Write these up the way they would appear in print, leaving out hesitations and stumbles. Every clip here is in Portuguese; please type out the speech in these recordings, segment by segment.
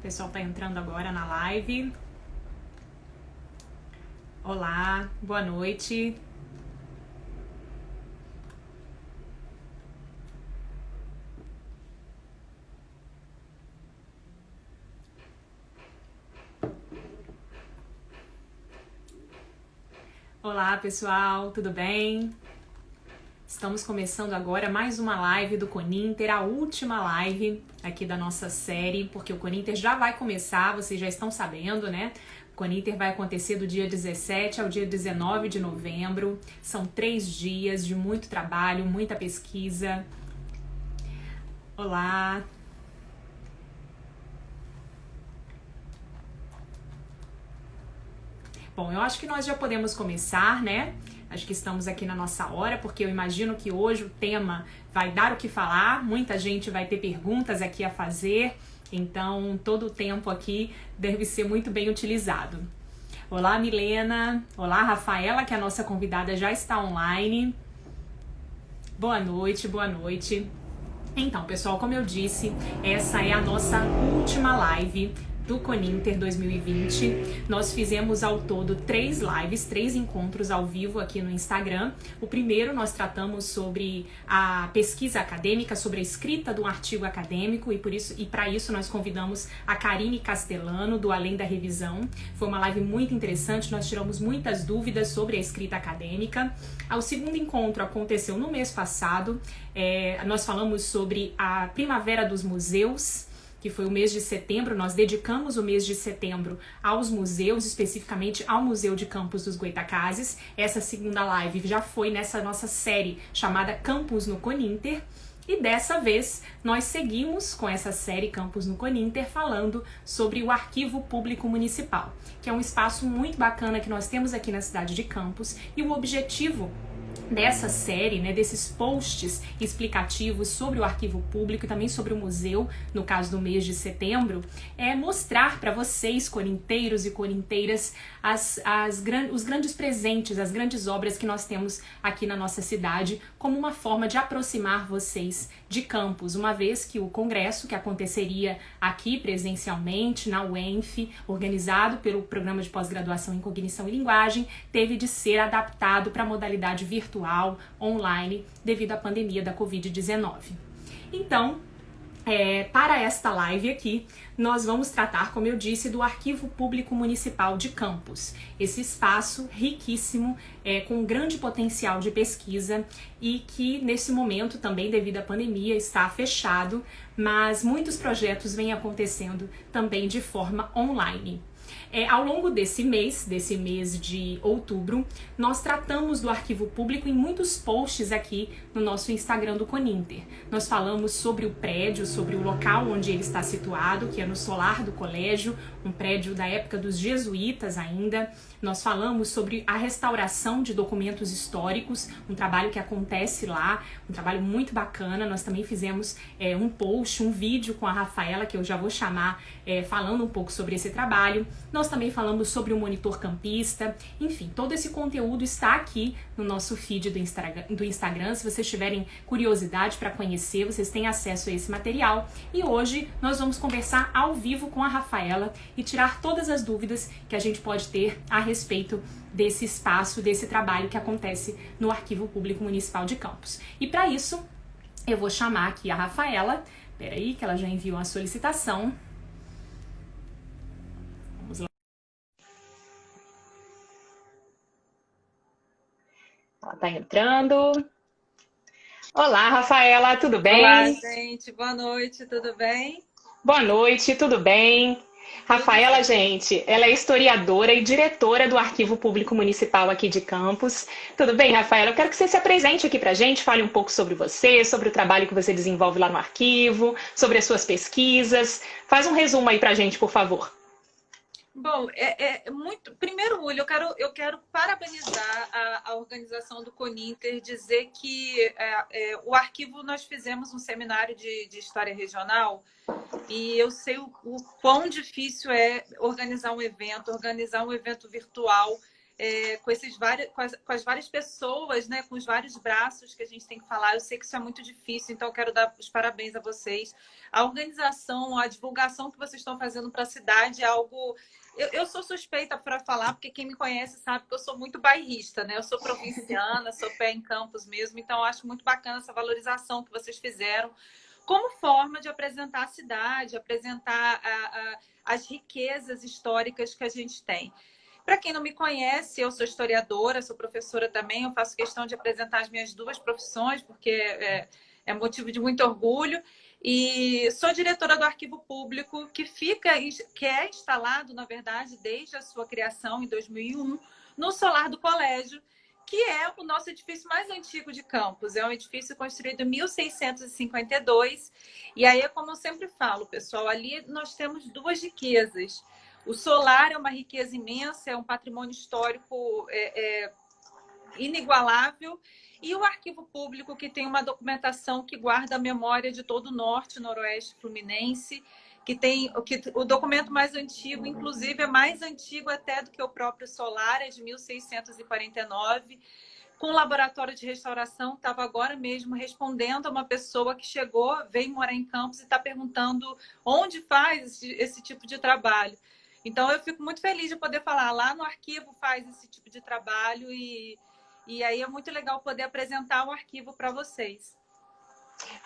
pessoal tá entrando agora na live. Olá, boa noite. Olá, pessoal, tudo bem? Estamos começando agora mais uma live do Coninter, a última live aqui da nossa série, porque o Coninter já vai começar, vocês já estão sabendo, né? O Coninter vai acontecer do dia 17 ao dia 19 de novembro. São 3 dias de muito trabalho, muita pesquisa. Olá! Bom, eu acho que nós já podemos começar, né? Acho que estamos aqui na nossa hora, porque eu imagino que hoje o tema vai dar o que falar, muita gente vai ter perguntas aqui a fazer, então todo o tempo aqui deve ser muito bem utilizado. Olá, Milena. Olá, Rafaela, que a nossa convidada já está online. Boa noite, boa noite. Então, pessoal, como eu disse, essa é a nossa última live do Coninter 2020. Nós fizemos ao todo 3 lives, 3 encontros ao vivo aqui no Instagram. O primeiro nós tratamos sobre a pesquisa acadêmica, sobre a escrita do artigo acadêmico e para isso nós convidamos a Karine Castellano do Além da Revisão. Foi uma live muito interessante, nós tiramos muitas dúvidas sobre a escrita acadêmica. O segundo encontro aconteceu no mês passado. Nós falamos sobre a Primavera dos Museus, que foi o mês de setembro. Nós dedicamos o mês de setembro aos museus, especificamente ao Museu de Campos dos Goytacazes. Essa segunda live já foi nessa nossa série chamada Campus no Coninter. E dessa vez nós seguimos com essa série Campus no Coninter falando sobre o Arquivo Público Municipal, que é um espaço muito bacana que nós temos aqui na cidade de Campos, e o objetivo dessa série, né, desses posts explicativos sobre o arquivo público e também sobre o museu, no caso do mês de setembro, é mostrar para vocês, corinteiros e corinteiras, os grandes presentes, as grandes obras que nós temos aqui na nossa cidade, como uma forma de aproximar vocês de Campos, uma vez que o congresso, que aconteceria aqui presencialmente na UENF, organizado pelo Programa de Pós-Graduação em Cognição e Linguagem, teve de ser adaptado para a modalidade virtual, online, devido à pandemia da Covid-19. Então, para esta live aqui, nós vamos tratar, como eu disse, do Arquivo Público Municipal de Campos. Esse espaço riquíssimo, com grande potencial de pesquisa e que nesse momento também, devido à pandemia, está fechado, mas muitos projetos vêm acontecendo também de forma online. Ao longo desse mês de outubro, nós tratamos do arquivo público em muitos posts aqui no nosso Instagram do Coninter. Nós falamos sobre o prédio, sobre o local onde ele está situado, que é no solar do colégio, um prédio da época dos jesuítas ainda. Nós falamos sobre a restauração de documentos históricos, um trabalho que acontece lá, um trabalho muito bacana. Nós também fizemos um post, um vídeo com a Rafaela, que eu já vou chamar, falando um pouco sobre esse trabalho. Nós também falamos sobre o monitor campista. Enfim, todo esse conteúdo está aqui no nosso feed do Instagram. Se vocês tiverem curiosidade para conhecer, vocês têm acesso a esse material. E hoje nós vamos conversar ao vivo com a Rafaela e tirar todas as dúvidas que a gente pode ter a respeito desse espaço, desse trabalho que acontece no Arquivo Público Municipal de Campos. E para isso, eu vou chamar aqui a Rafaela. Peraí, que ela já enviou a solicitação. Vamos lá. Ela está entrando. Olá, Rafaela, tudo bem? Olá, gente. Boa noite, tudo bem? Boa noite, tudo bem? Rafaela, gente, ela é historiadora e diretora do Arquivo Público Municipal aqui de Campos. Tudo bem, Rafaela? Eu quero que você se apresente aqui pra gente, fale um pouco sobre você, sobre o trabalho que você desenvolve lá no arquivo, sobre as suas pesquisas. Faz um resumo aí pra gente, por favor. Bom, muito. Primeiro, Uli, eu quero parabenizar a organização do Coninter, dizer que o arquivo nós fizemos um seminário de história regional e eu sei o quão difícil é organizar um evento virtual com, com as várias pessoas, né? Com os vários braços que a gente tem que falar. Eu sei que isso é muito difícil, então eu quero dar os parabéns a vocês. A organização, a divulgação que vocês estão fazendo para a cidade é algo... Eu sou suspeita para falar, porque quem me conhece sabe que eu sou muito bairrista, né? Eu sou provinciana, sou pé em campos mesmo, então eu acho muito bacana essa valorização que vocês fizeram como forma de apresentar a cidade, apresentar as riquezas históricas que a gente tem. Para quem não me conhece, eu sou historiadora, sou professora também, eu faço questão de apresentar as minhas duas profissões, porque é motivo de muito orgulho. E sou diretora do Arquivo Público, que é instalado, na verdade, desde a sua criação em 2001, no solar do colégio, que é o nosso edifício mais antigo de Campos. É um edifício construído em 1652. E aí, como eu sempre falo, pessoal, ali nós temos duas riquezas. O solar é uma riqueza imensa, é um patrimônio histórico inigualável, e o Arquivo Público, que tem uma documentação que guarda a memória de todo o norte, noroeste fluminense, que o documento mais antigo, inclusive é mais antigo até do que o próprio solar, é de 1649, com o laboratório de restauração. Estava agora mesmo respondendo a uma pessoa que chegou, veio morar em Campos e está perguntando onde faz esse tipo de trabalho. Então, eu fico muito feliz de poder falar. Lá no arquivo faz esse tipo de trabalho e aí é muito legal poder apresentar o arquivo para vocês.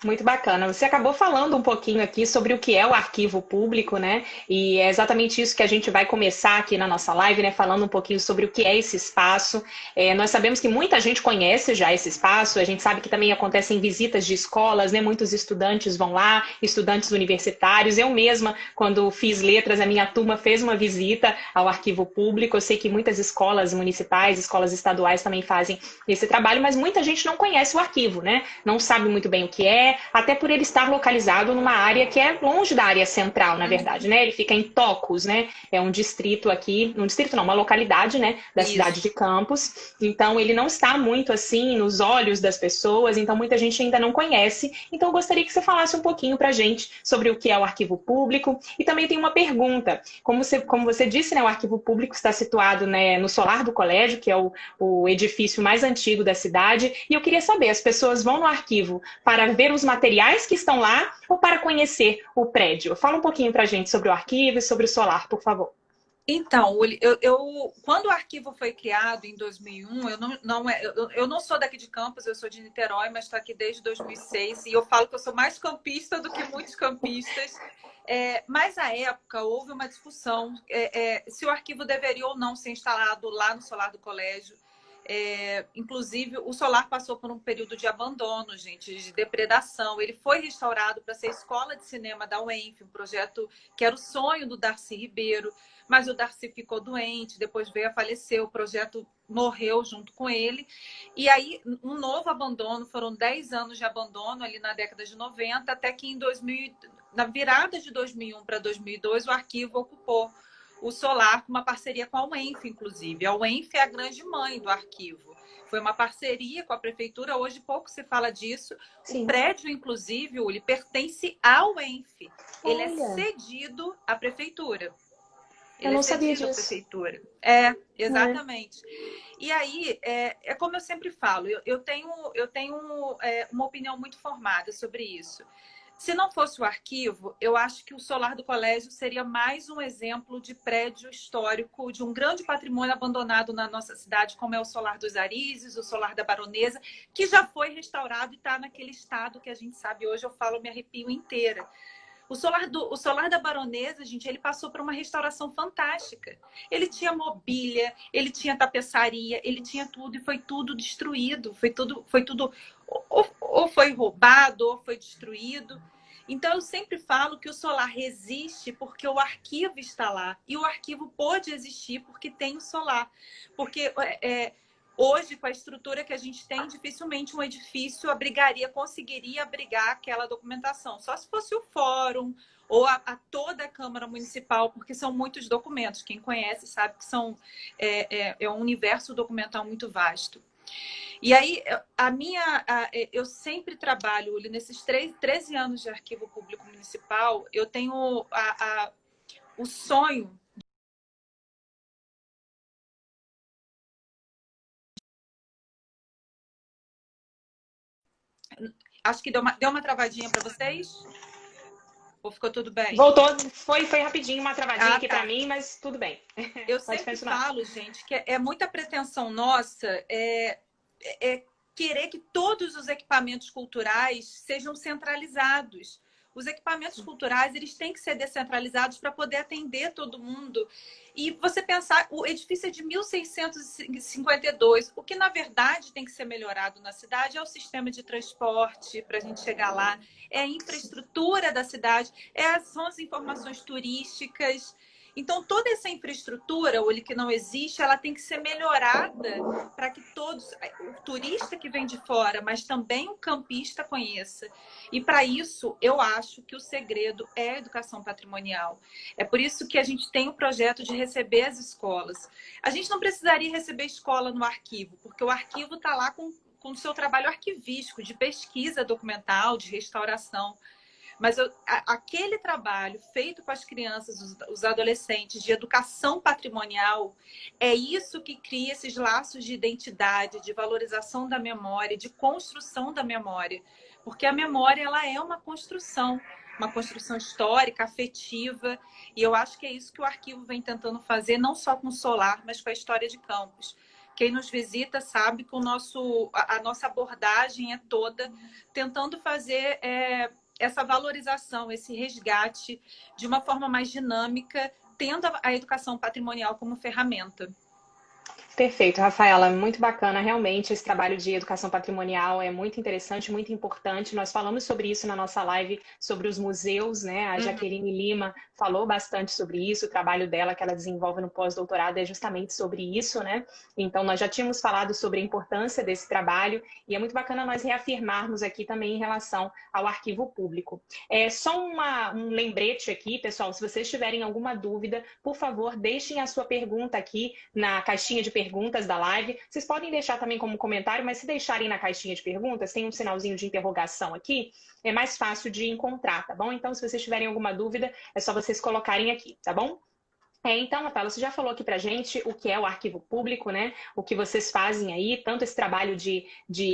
Muito bacana. Você acabou falando um pouquinho aqui sobre o que é o arquivo público, né? E é exatamente isso que a gente vai começar aqui na nossa live, né? Falando um pouquinho sobre o que é esse espaço. Nós sabemos que muita gente conhece já esse espaço, a gente sabe que também acontecem visitas de escolas, né? Muitos estudantes vão lá, estudantes universitários. Eu mesma, quando fiz letras, a minha turma fez uma visita ao arquivo público. Eu sei que muitas escolas municipais, escolas estaduais também fazem esse trabalho, mas muita gente não conhece o arquivo, né? Não sabe muito bem o que é, até por ele estar localizado numa área que é longe da área central, na verdade, né? Ele fica em Tocos, né? É um distrito aqui, um distrito não, uma localidade, né? Da cidade de Campos. Então, ele não está muito assim nos olhos das pessoas, então muita gente ainda não conhece. Então, eu gostaria que você falasse um pouquinho pra gente sobre o que é o arquivo público. E também tem uma pergunta. Como você disse, né? O arquivo público está situado, né, no solar do colégio, que é o edifício mais antigo da cidade. E eu queria saber, as pessoas vão no arquivo para ver os materiais que estão lá ou para conhecer o prédio? Fala um pouquinho para a gente sobre o arquivo e sobre o solar, por favor. Então, quando o arquivo foi criado em 2001, eu não sou daqui de Campos, eu sou de Niterói, mas estou aqui desde 2006 e eu falo que eu sou mais campista do que muitos campistas. Mas, à época, houve uma discussão se o arquivo deveria ou não ser instalado lá no solar do colégio. Inclusive, o solar passou por um período de abandono, gente, de depredação. Ele foi restaurado para ser escola de cinema da UENF, um projeto que era o sonho do Darcy Ribeiro, mas o Darcy ficou doente, depois veio a falecer, o projeto morreu junto com ele. E aí, um novo abandono, foram 10 anos de abandono ali na década de 90, até que na virada de 2001 para 2002, o arquivo ocupou o solar com uma parceria com a UENF, inclusive. A UENF é a grande mãe do arquivo. Foi uma parceria com a prefeitura, hoje pouco se fala disso. Sim. O prédio, inclusive, ele pertence à UENF. Ele é cedido à prefeitura. Eu não sabia disso. Prefeitura. Exatamente. E aí, como eu sempre falo, eu tenho uma opinião muito formada sobre isso. Se não fosse o arquivo, eu acho que o solar do colégio seria mais um exemplo de prédio histórico, de um grande patrimônio abandonado na nossa cidade, como é o solar dos Arizes, o solar da Baronesa, que já foi restaurado e está naquele estado que a gente sabe hoje, eu falo, me arrepio inteira. O solar da Baronesa, gente, ele passou por uma restauração fantástica. Ele tinha mobília, ele tinha tapeçaria, ele tinha tudo e foi tudo destruído. Foi tudo ou foi roubado ou foi destruído. Então, eu sempre falo que o solar resiste porque o arquivo está lá. E o arquivo pôde existir porque tem o solar. Porque hoje, com a estrutura que a gente tem, dificilmente um edifício conseguiria abrigar aquela documentação. Só se fosse o fórum ou toda a Câmara Municipal, porque são muitos documentos. Quem conhece sabe que é um universo documental muito vasto. E aí, eu sempre trabalho, nesses 13 anos de arquivo público municipal, eu tenho o sonho Acho que deu uma travadinha para vocês? Ou ficou tudo bem? Voltou, foi rapidinho, uma travadinha aqui tá. para mim, mas tudo bem. Eu Pode sempre continuar. falo, gente, que é muita pretensão nossa querer que todos os equipamentos culturais sejam centralizados. Os equipamentos culturais, eles têm que ser descentralizados para poder atender todo mundo. E você pensar, o edifício é de 1652. O que, na verdade, tem que ser melhorado na cidade é o sistema de transporte para a gente chegar lá, é a infraestrutura da cidade, são as informações turísticas. Então, toda essa infraestrutura, ou que não existe, ela tem que ser melhorada para que todos, o turista que vem de fora, mas também o campista conheça. E para isso, eu acho que o segredo é a educação patrimonial. É por isso que a gente tem o projeto de receber as escolas. A gente não precisaria receber escola no arquivo, porque o arquivo está lá com o seu trabalho arquivístico, de pesquisa documental, de restauração. Mas aquele trabalho feito com as crianças, os adolescentes, de educação patrimonial, é isso que cria esses laços de identidade, de valorização da memória, de construção da memória. Porque a memória, ela é uma construção histórica, afetiva, e eu acho que é isso que o arquivo vem tentando fazer, não só com o Solar, mas com a história de Campos. Quem nos visita sabe que a nossa abordagem é toda tentando fazer essa valorização, esse resgate de uma forma mais dinâmica, tendo a educação patrimonial como ferramenta. Perfeito, Rafaela, muito bacana, realmente esse trabalho de educação patrimonial é muito interessante, muito importante. Nós falamos sobre isso na nossa live sobre os museus, né? A Jaqueline Lima falou bastante sobre isso, o trabalho dela que ela desenvolve no pós-doutorado é justamente sobre isso, né? Então nós já tínhamos falado sobre a importância desse trabalho e é muito bacana nós reafirmarmos aqui também em relação ao arquivo público. Só um lembrete aqui, pessoal, se vocês tiverem alguma dúvida, por favor, deixem a sua pergunta aqui na caixinha de perguntas da live. Vocês podem deixar também como comentário, mas se deixarem na caixinha de perguntas, tem um sinalzinho de interrogação aqui, é mais fácil de encontrar, tá bom? Então, se vocês tiverem alguma dúvida, é só vocês colocarem aqui, tá bom? Então, Rafaela, você já falou aqui pra gente o que é o arquivo público, né? O que vocês fazem aí, tanto esse trabalho de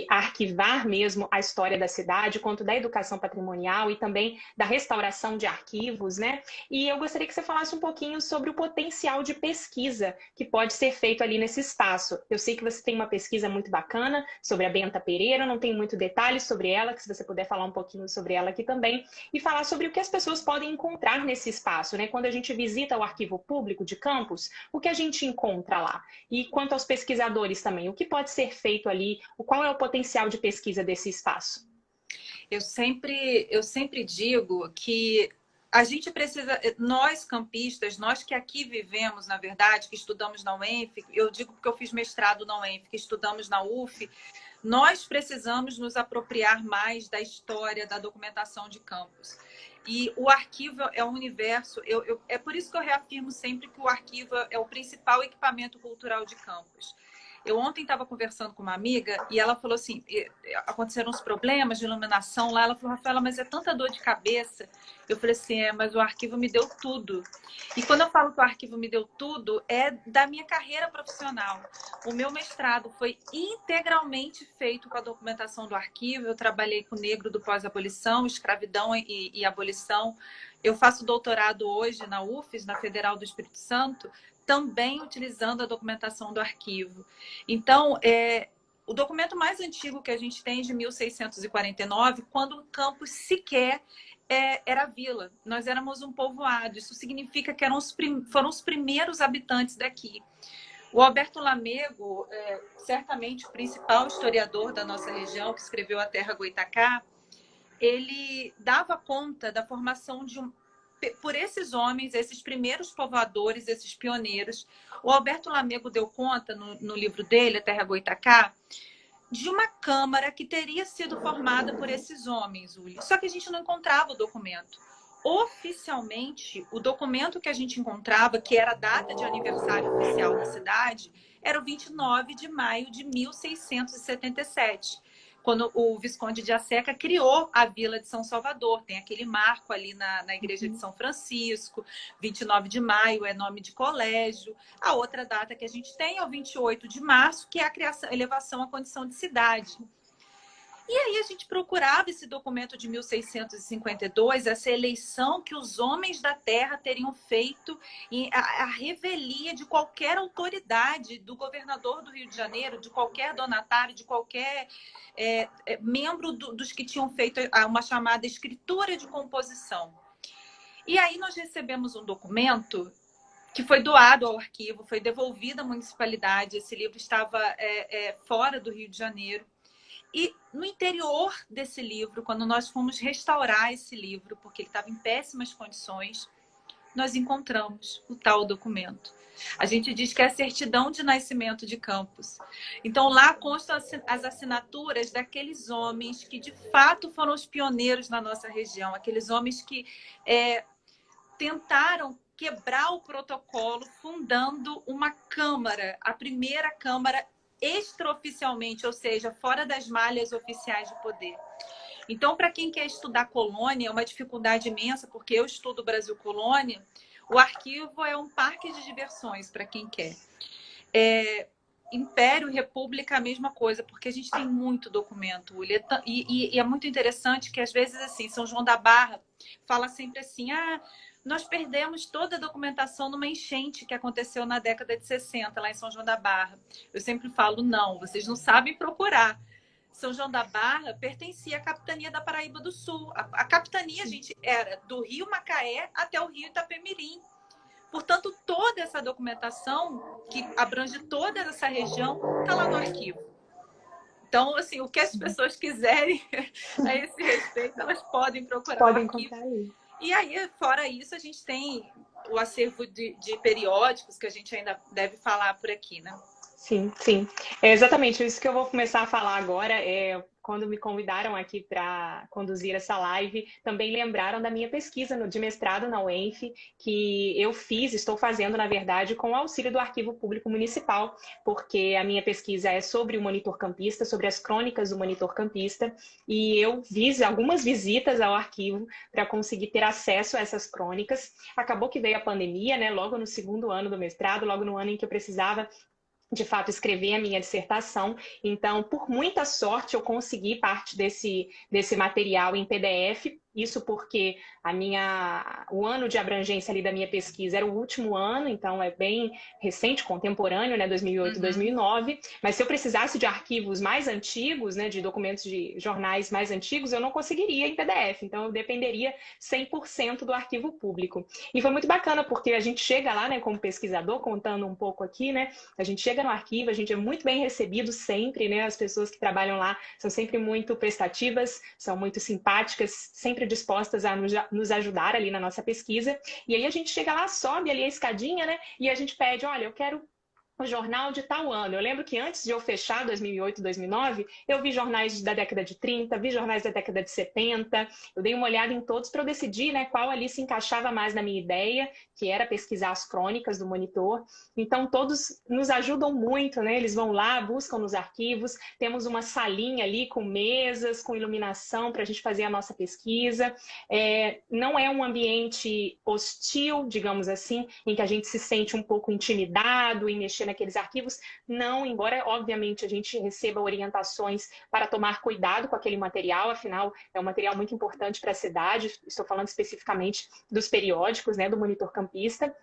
arquivar mesmo a história da cidade, quanto da educação patrimonial e também da restauração de arquivos, né? E eu gostaria que você falasse um pouquinho sobre o potencial de pesquisa que pode ser feito ali nesse espaço. Eu sei que você tem uma pesquisa muito bacana sobre a Benta Pereira, não tem muito detalhes sobre ela, que se você puder falar um pouquinho sobre ela aqui também, e falar sobre o que as pessoas podem encontrar nesse espaço, né? Quando a gente visita o arquivo público de Campos, o que a gente encontra lá? E quanto aos pesquisadores também, o que pode ser feito ali? Qual é o potencial de pesquisa desse espaço? Eu sempre digo que a gente precisa, nós campistas, nós que aqui vivemos, na verdade, que estudamos na UENF, eu digo porque eu fiz mestrado na UENF, que estudamos na UF, nós precisamos nos apropriar mais da história, da documentação de Campos. E o arquivo é um universo, é por isso que eu reafirmo sempre que o arquivo é o principal equipamento cultural de Campos. Eu ontem estava conversando com uma amiga e ela falou assim, aconteceram uns problemas de iluminação lá, ela falou, Rafaela, mas é tanta dor de cabeça. Eu falei assim, mas o arquivo me deu tudo. E quando eu falo que o arquivo me deu tudo, é da minha carreira profissional. O meu mestrado foi integralmente feito com a documentação do arquivo, eu trabalhei com o negro do pós-abolição, escravidão e abolição. Eu faço doutorado hoje na UFES, na Federal do Espírito Santo, também utilizando a documentação do arquivo. Então, o documento mais antigo que a gente tem é de 1649, quando o Campos sequer era vila. Nós éramos um povoado. Isso significa que foram os primeiros habitantes daqui. O Alberto Lamego, certamente o principal historiador da nossa região, que escreveu A Terra Goitacá, ele dava conta da formação por esses homens, esses primeiros povoadores, esses pioneiros. O Alberto Lamego deu conta, no livro dele, A Terra Goitacá, de uma câmara que teria sido formada por esses homens, Uli. Só que a gente não encontrava o documento. Oficialmente, o documento que a gente encontrava, que era a data de aniversário oficial da cidade, era o 29 de maio de 1677. Quando o Visconde de Asseca criou a Vila de São Salvador. Tem aquele marco ali na Igreja de São Francisco, 29 de maio é nome de colégio. A outra data que a gente tem é o 28 de março, que é a elevação à condição de cidade. E aí a gente procurava esse documento de 1652, essa eleição que os homens da terra teriam feito, a revelia de qualquer autoridade, do governador do Rio de Janeiro, de qualquer donatário, de qualquer membro dos que tinham feito uma chamada escritura de composição. E aí nós recebemos um documento que foi doado ao arquivo, foi devolvido à municipalidade. Esse livro estava fora do Rio de Janeiro. E no interior desse livro, quando nós fomos restaurar esse livro, porque ele estava em péssimas condições, nós encontramos o tal documento. A gente diz que é a certidão de nascimento de Campos. Então, lá constam as assinaturas daqueles homens que, de fato, foram os pioneiros na nossa região. Aqueles homens que tentaram quebrar o protocolo, fundando uma Câmara, a primeira Câmara extraoficialmente, ou seja, fora das malhas oficiais de poder. Então, para quem quer estudar colônia, é uma dificuldade imensa, porque eu estudo Brasil Colônia, o arquivo é um parque de diversões para quem quer. Império e República, a mesma coisa, porque a gente tem muito documento. E é muito interessante que, às vezes, assim, São João da Barra fala sempre assim, nós perdemos toda a documentação numa enchente que aconteceu na década de 60, lá em São João da Barra. Eu sempre falo, não, vocês não sabem procurar. São João da Barra pertencia à capitania da Paraíba do Sul. A capitania, gente, era do Rio Macaé até o Rio Itapemirim. Portanto, toda essa documentação, que abrange toda essa região, está lá no arquivo. Então, assim, o que as pessoas quiserem a esse respeito, elas podem procurar no arquivo. Ali. E aí, fora isso, a gente tem o acervo de periódicos, que a gente ainda deve falar por aqui, né? Sim, sim. É exatamente isso que eu vou começar a falar agora. Quando me convidaram aqui para conduzir essa live, também lembraram da minha pesquisa de mestrado na UENF, que eu estou fazendo, na verdade, com o auxílio do Arquivo Público Municipal, porque a minha pesquisa é sobre o monitor campista, sobre as crônicas do monitor campista, e eu fiz algumas visitas ao arquivo para conseguir ter acesso a essas crônicas. Acabou que veio a pandemia, né? Logo no segundo ano do mestrado, logo no ano em que eu precisava de fato, escrever a minha dissertação. Então, por muita sorte, eu consegui parte desse material em PDF. Isso porque o ano de abrangência ali da minha pesquisa era o último ano, então é bem recente, contemporâneo, né, 2008, 2009. Mas se eu precisasse de arquivos mais antigos, né, de documentos de jornais mais antigos, eu não conseguiria em PDF. Então, eu dependeria 100% do arquivo público. E foi muito bacana, porque a gente chega lá, né, como pesquisador, contando um pouco aqui, né, a gente chega no arquivo, a gente é muito bem recebido sempre, né, as pessoas que trabalham lá são sempre muito prestativas, são muito simpáticas, sempre dispostas a nos ajudar ali na nossa pesquisa. E aí a gente chega lá, sobe ali a escadinha, né? E a gente pede, olha, eu quero o jornal de tal ano. Eu lembro que antes de eu fechar 2008, 2009, eu vi jornais da década de 30, vi jornais da década de 70, eu dei uma olhada em todos para eu decidir, né, qual ali se encaixava mais na minha ideia, que era pesquisar as crônicas do monitor. Então, todos nos ajudam muito, né? Eles vão lá, buscam nos arquivos, temos uma salinha ali com mesas, com iluminação para a gente fazer a nossa pesquisa. Não é um ambiente hostil, digamos assim, em que a gente se sente um pouco intimidado em mexer naqueles arquivos, não, embora obviamente a gente receba orientações para tomar cuidado com aquele material, afinal é um material muito importante para a cidade, estou falando especificamente dos periódicos, né, do monitor campista.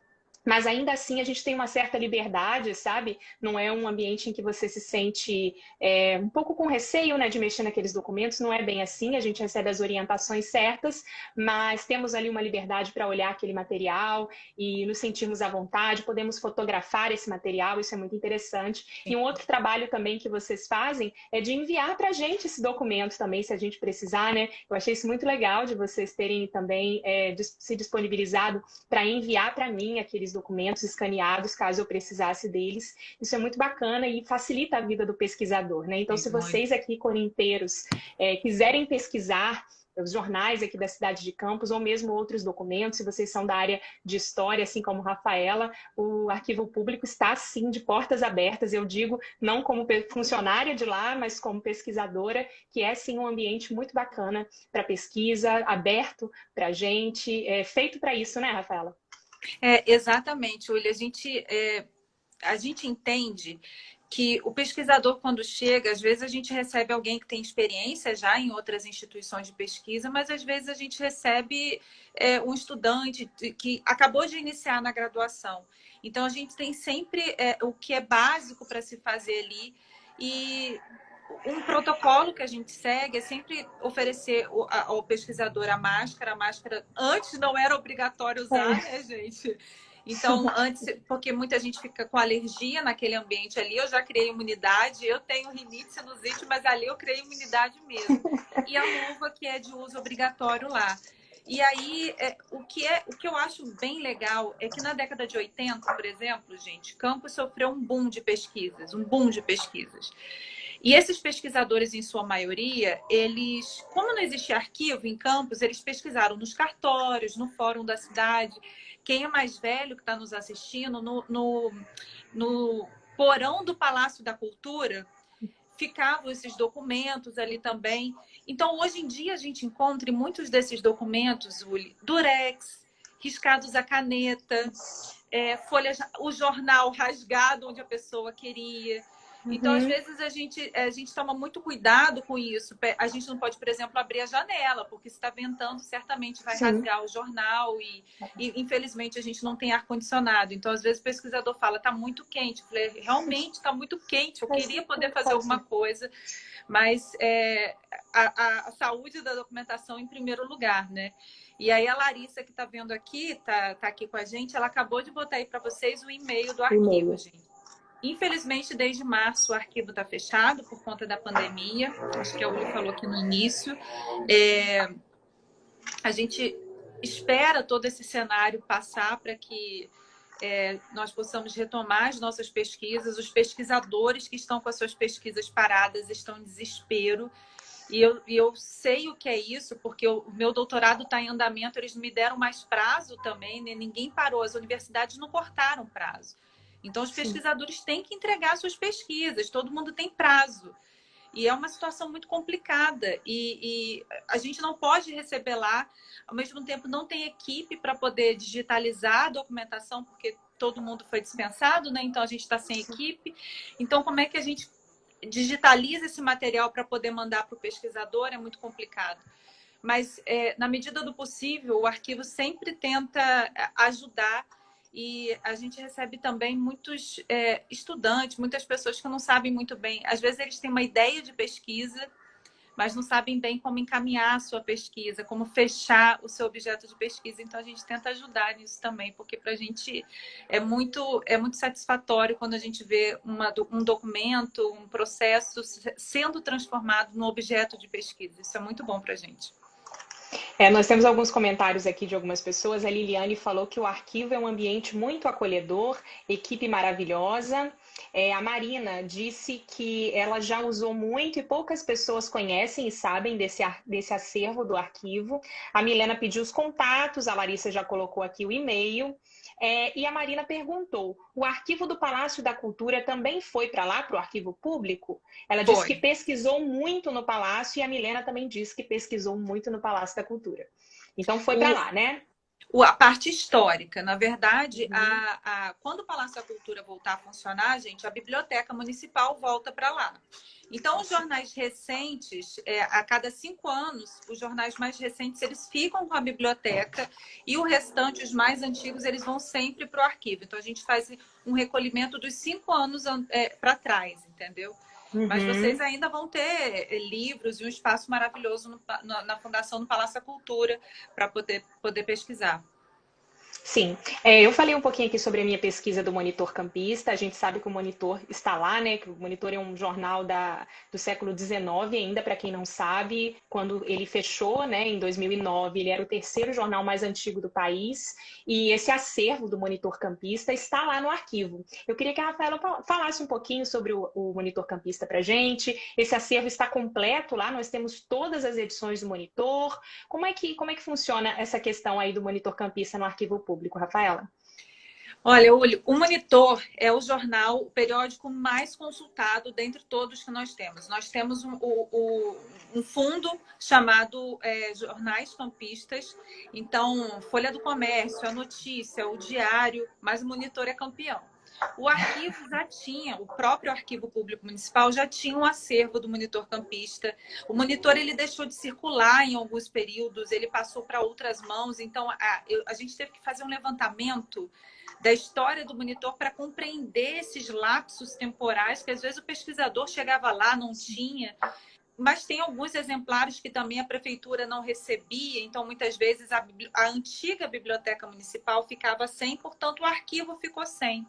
Mas ainda assim a gente tem uma certa liberdade, sabe? Não é um ambiente em que você se sente um pouco com receio, né, de mexer naqueles documentos, não é bem assim, a gente recebe as orientações certas, mas temos ali uma liberdade para olhar aquele material e nos sentirmos à vontade, podemos fotografar esse material, isso é muito interessante. E um outro trabalho também que vocês fazem é de enviar para a gente esse documento também, se a gente precisar, né? Eu achei isso muito legal de vocês terem também se disponibilizado para enviar para mim aqueles documentos escaneados, caso eu precisasse deles. Isso é muito bacana e facilita a vida do pesquisador, né? Então, se vocês aqui, corinteiros, quiserem pesquisar os jornais aqui da cidade de Campos, ou mesmo outros documentos, se vocês são da área de história, assim como Rafaela, o Arquivo Público está, sim, de portas abertas, eu digo, não como funcionária de lá, mas como pesquisadora, que é, sim, um ambiente muito bacana para pesquisa, aberto para a gente, feito para isso, né, Rafaela? Exatamente, Ulia. A gente entende que o pesquisador, quando chega, às vezes a gente recebe alguém que tem experiência já em outras instituições de pesquisa, mas às vezes a gente recebe um estudante que acabou de iniciar na graduação. Então, a gente tem sempre o que é básico para se fazer ali. E um protocolo que a gente segue é sempre oferecer ao pesquisador a máscara. A máscara antes não era obrigatório usar, né, gente? Então, antes, porque muita gente fica com alergia naquele ambiente ali, eu já criei imunidade, eu tenho rinite, sinusite, mas ali eu criei imunidade mesmo. E a luva que é de uso obrigatório lá. E aí, o que eu acho bem legal é que na década de 80, por exemplo, gente, campus sofreu um boom de pesquisas. E esses pesquisadores, em sua maioria, eles, como não existia arquivo em campus, eles pesquisaram nos cartórios, no fórum da cidade. Quem é mais velho que está nos assistindo, no porão do Palácio da Cultura, ficavam esses documentos ali também. Então, hoje em dia, a gente encontra em muitos desses documentos durex, riscados a caneta, folhas, o jornal rasgado onde a pessoa queria. Então, às vezes, a gente toma muito cuidado com isso. A gente não pode, por exemplo, abrir a janela, porque se está ventando, certamente vai rasgar o jornal e, infelizmente, a gente não tem ar-condicionado. Então, às vezes, o pesquisador fala, está muito quente. Eu falei, realmente está muito quente, eu queria poder fazer alguma coisa, mas a saúde da documentação em primeiro lugar, né? E aí, a Larissa, que está vendo aqui, tá aqui com a gente, ela acabou de botar aí para vocês o e-mail do arquivo, gente. Infelizmente, desde março, o arquivo está fechado por conta da pandemia. Acho que a Uli falou aqui no início. A gente espera todo esse cenário passar para que nós possamos retomar as nossas pesquisas. Os pesquisadores que estão com as suas pesquisas paradas estão em desespero. E eu sei o que é isso, porque o meu doutorado está em andamento. Eles me deram mais prazo também, né? Ninguém parou. As universidades não cortaram prazo. Então, os pesquisadores têm que entregar suas pesquisas, todo mundo tem prazo. E é uma situação muito complicada. E a gente não pode receber lá, ao mesmo tempo não tem equipe para poder digitalizar a documentação, porque todo mundo foi dispensado, né? Então, a gente está sem equipe. Então, como é que a gente digitaliza esse material para poder mandar para o pesquisador? É muito complicado. Mas, na medida do possível, o arquivo sempre tenta ajudar. E a gente recebe também muitos estudantes, muitas pessoas que não sabem muito bem. Às vezes eles têm uma ideia de pesquisa, mas não sabem bem como encaminhar a sua pesquisa, como fechar o seu objeto de pesquisa. Então, a gente tenta ajudar nisso também, porque para a gente é muito satisfatório quando a gente vê um documento, um processo sendo transformado num objeto de pesquisa. Isso é muito bom para a gente. Nós temos alguns comentários aqui de algumas pessoas. A Liliane falou que o arquivo é um ambiente muito acolhedor, equipe maravilhosa. A Marina disse que ela já usou muito e poucas pessoas conhecem e sabem desse acervo do arquivo. A Milena pediu os contatos, a Larissa já colocou aqui o e-mail. E a Marina perguntou, o arquivo do Palácio da Cultura também foi para lá, para o arquivo público? Ela disse que pesquisou muito no Palácio e a Milena também disse que pesquisou muito no Palácio da Cultura. Então foi para lá, né? A parte histórica, na verdade, quando o Palácio da Cultura voltar a funcionar, gente, a Biblioteca Municipal volta para lá. Então, os jornais recentes, a cada 5 anos, os jornais mais recentes, eles ficam com a biblioteca e o restante, os mais antigos, eles vão sempre para o arquivo. Então, a gente faz um recolhimento dos 5 anos para trás, entendeu? Mas vocês ainda vão ter livros e um espaço maravilhoso na Fundação do Palácio da Cultura para poder pesquisar. Sim, eu falei um pouquinho aqui sobre a minha pesquisa do Monitor Campista. A gente sabe que o Monitor está lá, né? Que o Monitor é um jornal do século XIX ainda, para quem não sabe. Quando ele fechou, né, em 2009, ele era o terceiro jornal mais antigo do país. E esse acervo do Monitor Campista está lá no arquivo. Eu queria que a Rafaela falasse um pouquinho sobre o Monitor Campista para a gente. Esse acervo está completo lá, nós temos todas as edições do Monitor. Como é que funciona essa questão aí do Monitor Campista no arquivo público, Rafaela? Olha, o Monitor é o jornal, o periódico mais consultado dentre todos que nós temos. Nós temos um fundo chamado Jornais Campistas. Então, Folha do Comércio, a Notícia, o Diário, mas o Monitor é campeão. O arquivo já tinha, o próprio Arquivo Público Municipal já tinha um acervo do monitor campista. O monitor ele deixou de circular em alguns períodos, ele passou para outras mãos. Então, a gente teve que fazer um levantamento da história do monitor para compreender esses lapsos temporais, que às vezes o pesquisador chegava lá, não tinha. Mas tem alguns exemplares que também a prefeitura não recebia, então muitas vezes a antiga biblioteca municipal ficava sem, portanto o arquivo ficou sem.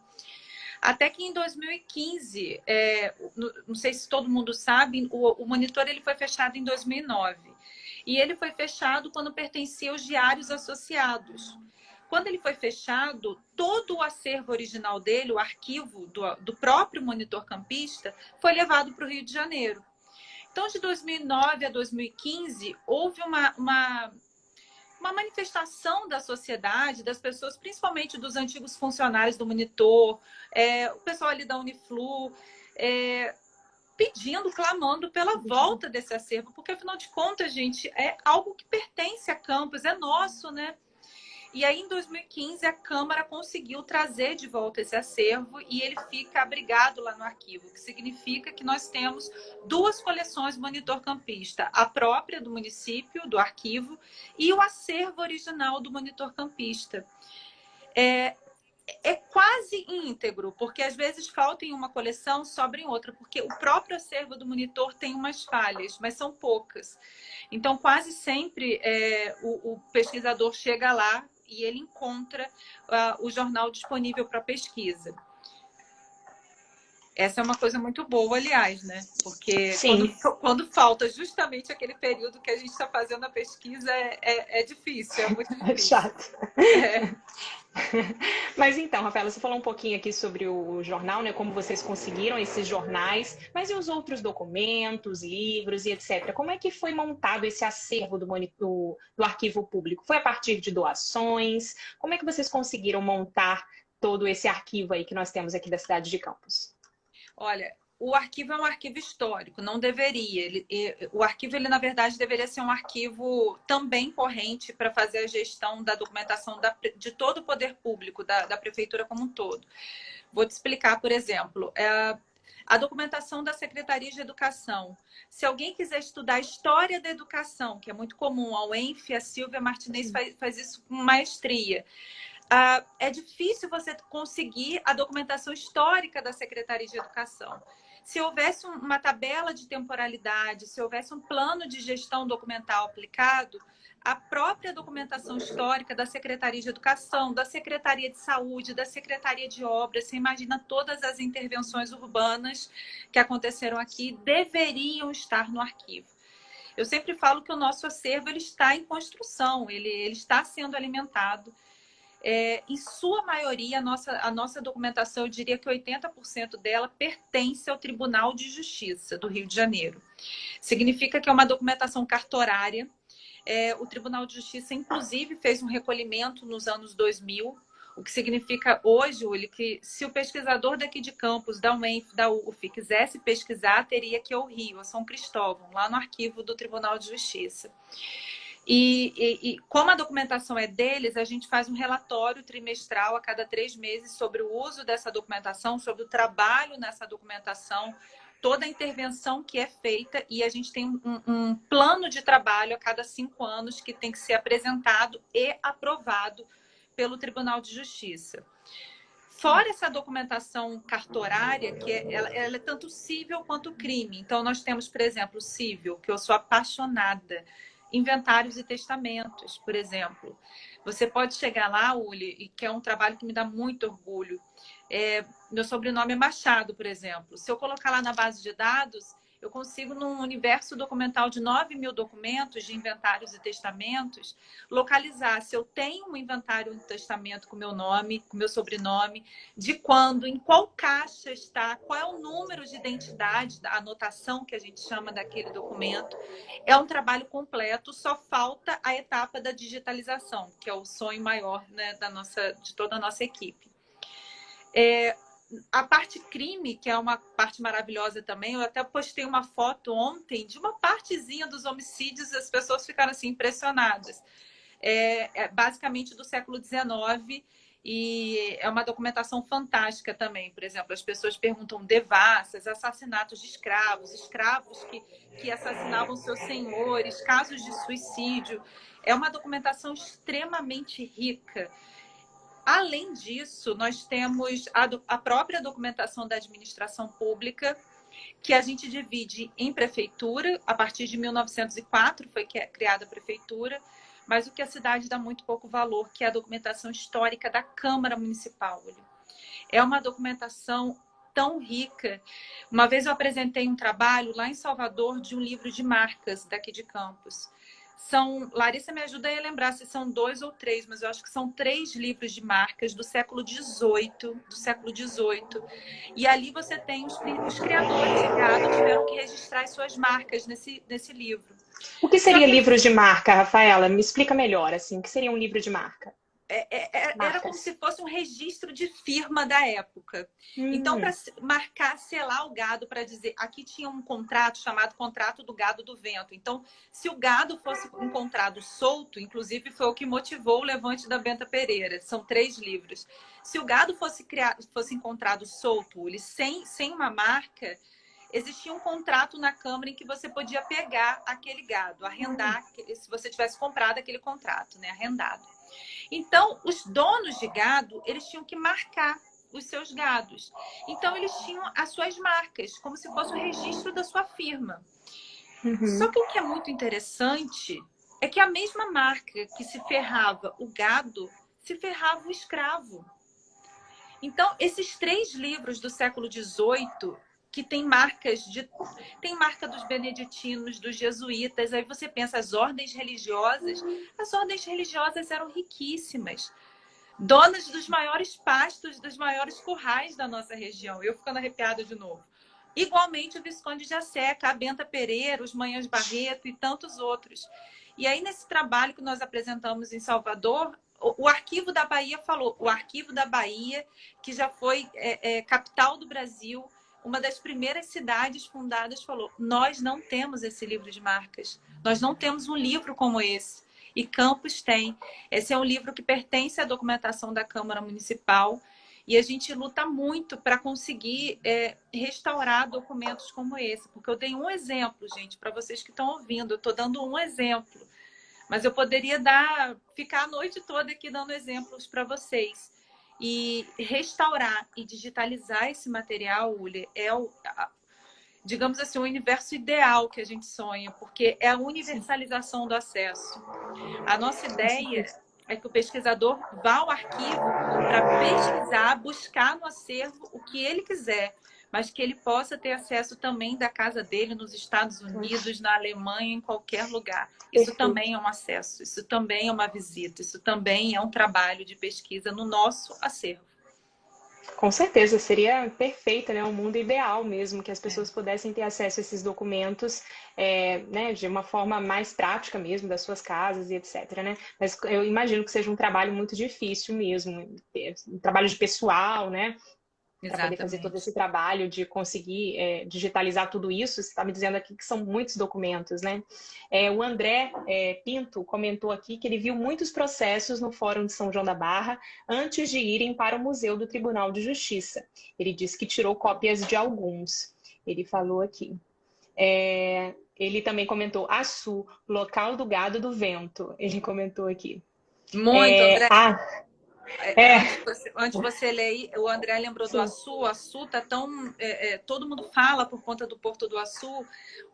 Até que em 2015, não sei se todo mundo sabe, o monitor ele foi fechado em 2009. E ele foi fechado quando pertencia aos diários associados. Quando ele foi fechado, todo o acervo original dele, o arquivo do próprio monitor campista, foi levado para o Rio de Janeiro. Então, de 2009 a 2015, houve uma manifestação da sociedade, das pessoas, principalmente dos antigos funcionários do monitor, o pessoal ali da Uniflu, pedindo, clamando pela volta desse acervo, porque, afinal de contas, gente, é algo que pertence a campus, é nosso, né? E aí, em 2015, a Câmara conseguiu trazer de volta esse acervo e ele fica abrigado lá no arquivo, o que significa que nós temos duas coleções monitor campista, a própria do município, do arquivo, e o acervo original do monitor campista. É quase íntegro, porque às vezes falta em uma coleção, sobra em outra, porque o próprio acervo do monitor tem umas falhas, mas são poucas. Então, quase sempre o pesquisador chega lá e ele encontra o jornal disponível para pesquisa. Essa é uma coisa muito boa, aliás, né? Porque quando falta justamente aquele período que a gente está fazendo a pesquisa, é difícil, é muito difícil. É chato. Mas então, Rafaela, você falou um pouquinho aqui sobre o jornal, né? Como vocês conseguiram esses jornais, mas e os outros documentos, livros e etc. Como é que foi montado esse acervo do arquivo público? Foi a partir de doações? Como é que vocês conseguiram montar todo esse arquivo aí que nós temos aqui da cidade de Campos? Olha, o arquivo é um arquivo histórico, não deveria. O arquivo, na verdade, deveria ser um arquivo também corrente para fazer a gestão da documentação de todo o poder público, da prefeitura como um todo. Vou te explicar, por exemplo, a documentação da Secretaria de Educação. Se alguém quiser estudar a história da educação, que é muito comum, a UENF, a Silvia Martinez faz isso com maestria. É difícil você conseguir a documentação histórica da Secretaria de Educação. Se houvesse uma tabela de temporalidade, se houvesse um plano de gestão documental aplicado, a própria documentação histórica da Secretaria de Educação, da Secretaria de Saúde, da Secretaria de Obras, você imagina todas as intervenções urbanas que aconteceram aqui, deveriam estar no arquivo. Eu sempre falo que o nosso acervo ele está em construção, ele está sendo alimentado. Em sua maioria, a nossa documentação, eu diria que 80% dela pertence ao Tribunal de Justiça do Rio de Janeiro. Significa que é uma documentação cartorária. O Tribunal de Justiça, inclusive, fez um recolhimento nos anos 2000, o que significa hoje, Uli, que se o pesquisador daqui de Campos, da UENF, da UF, quisesse pesquisar, teria que ir ao Rio, a São Cristóvão, lá no arquivo do Tribunal de Justiça. E como a documentação é deles, a gente faz um relatório trimestral a cada 3 meses sobre o uso dessa documentação, sobre o trabalho nessa documentação, toda a intervenção que é feita, e a gente tem um plano de trabalho a cada 5 anos que tem que ser apresentado e aprovado pelo Tribunal de Justiça. Fora essa documentação cartorária, que ela é tanto cível quanto crime. Então, nós temos, por exemplo, cível, que eu sou apaixonada, inventários e testamentos, por exemplo. Você pode chegar lá, Uli, e que é um trabalho que me dá muito orgulho. Meu sobrenome é Machado, por exemplo. Se eu colocar lá na base de dados, eu consigo, num universo documental de 9.000 documentos de inventários e testamentos, localizar se eu tenho um inventário e um testamento com meu nome, com meu sobrenome, de quando, em qual caixa está, qual é o número de identidade, a anotação que a gente chama daquele documento. É um trabalho completo, só falta a etapa da digitalização, que é o sonho maior, né, de toda a nossa equipe. A parte crime, que é uma parte maravilhosa também, eu até postei uma foto ontem de uma partezinha dos homicídios, as pessoas ficaram assim impressionadas. Basicamente do século XIX, E é uma documentação fantástica também. Por exemplo, as pessoas perguntam devassas, assassinatos de escravos, escravos que assassinavam seus senhores, casos de suicídio. É uma documentação extremamente rica. Além disso, nós temos a própria documentação da administração pública, que a gente divide em prefeitura. A partir de 1904 foi criada a prefeitura, mas o que a cidade dá muito pouco valor, que é a documentação histórica da Câmara Municipal. É uma documentação tão rica. Uma vez eu apresentei um trabalho lá em Salvador de um livro de marcas daqui de Campos. Larissa, me ajuda aí a lembrar se são 2 ou 3, mas eu acho que são 3 livros de marcas do século XVIII, E ali você tem os criadores de gado tiveram que registrar as suas marcas nesse livro. O que seria livros de marca, Rafaela? Me explica melhor, assim, o que seria um livro de marca? Era como se fosse um registro de firma da época. Então, para marcar, selar o gado, para dizer... Aqui tinha um contrato chamado Contrato do Gado do Vento. Então, se o gado fosse encontrado solto, inclusive foi o que motivou o levante da Benta Pereira. São 3 livros. Se o gado fosse encontrado solto, sem uma marca, existia um contrato na Câmara em que você podia pegar aquele gado, arrendar, se você tivesse comprado aquele contrato, né, arrendado. Então, os donos de gado, eles tinham que marcar os seus gados. Então, eles tinham as suas marcas, como se fosse o registro da sua firma. Só que o que é muito interessante é que a mesma marca que se ferrava o gado, se ferrava o escravo. Então, esses 3 livros do século XVIII, que tem marca dos beneditinos, dos jesuítas. Aí você pensa, as ordens religiosas eram riquíssimas. Donas dos maiores pastos, dos maiores currais da nossa região. Eu ficando arrepiada de novo. Igualmente o Visconde de Asseca, a Benta Pereira, os Manhãs Barreto e tantos outros. E aí, nesse trabalho que nós apresentamos em Salvador, o Arquivo da Bahia falou, o Arquivo da Bahia, que já foi capital do Brasil, uma das primeiras cidades fundadas, falou, nós não temos esse livro de marcas, nós não temos um livro como esse. E Campos tem. Esse é um livro que pertence à documentação da Câmara Municipal e a gente luta muito para conseguir restaurar documentos como esse. Porque eu dei um exemplo, gente, para vocês que estão ouvindo, eu estou dando um exemplo. Mas eu poderia ficar a noite toda aqui dando exemplos para vocês. E restaurar e digitalizar esse material, Ulia, digamos assim, o universo ideal que a gente sonha, porque é a universalização do acesso. A nossa ideia é que o pesquisador vá ao arquivo para pesquisar, buscar no acervo o que ele quiser, mas que ele possa ter acesso também da casa dele nos Estados Unidos, na Alemanha, em qualquer lugar. Isso também é um acesso, isso também é uma visita, isso também é um trabalho de pesquisa no nosso acervo. Com certeza, seria perfeito, né? Um mundo ideal mesmo, que as pessoas pudessem ter acesso a esses documentos né, de uma forma mais prática mesmo, das suas casas e etc, né? Mas eu imagino que seja um trabalho muito difícil mesmo, um trabalho de pessoal, né? Para poder fazer todo esse trabalho de conseguir digitalizar tudo isso. Você está me dizendo aqui que são muitos documentos, né? O André Pinto comentou aqui que ele viu muitos processos no Fórum de São João da Barra antes de irem para o Museu do Tribunal de Justiça. Ele disse que tirou cópias de alguns. Ele falou aqui. Ele também comentou Açu, local do gado do vento. Ele comentou aqui. Muito, André. Antes de você ler aí, o André lembrou do Açu. O Açu tá tão... todo mundo fala por conta do Porto do Açu.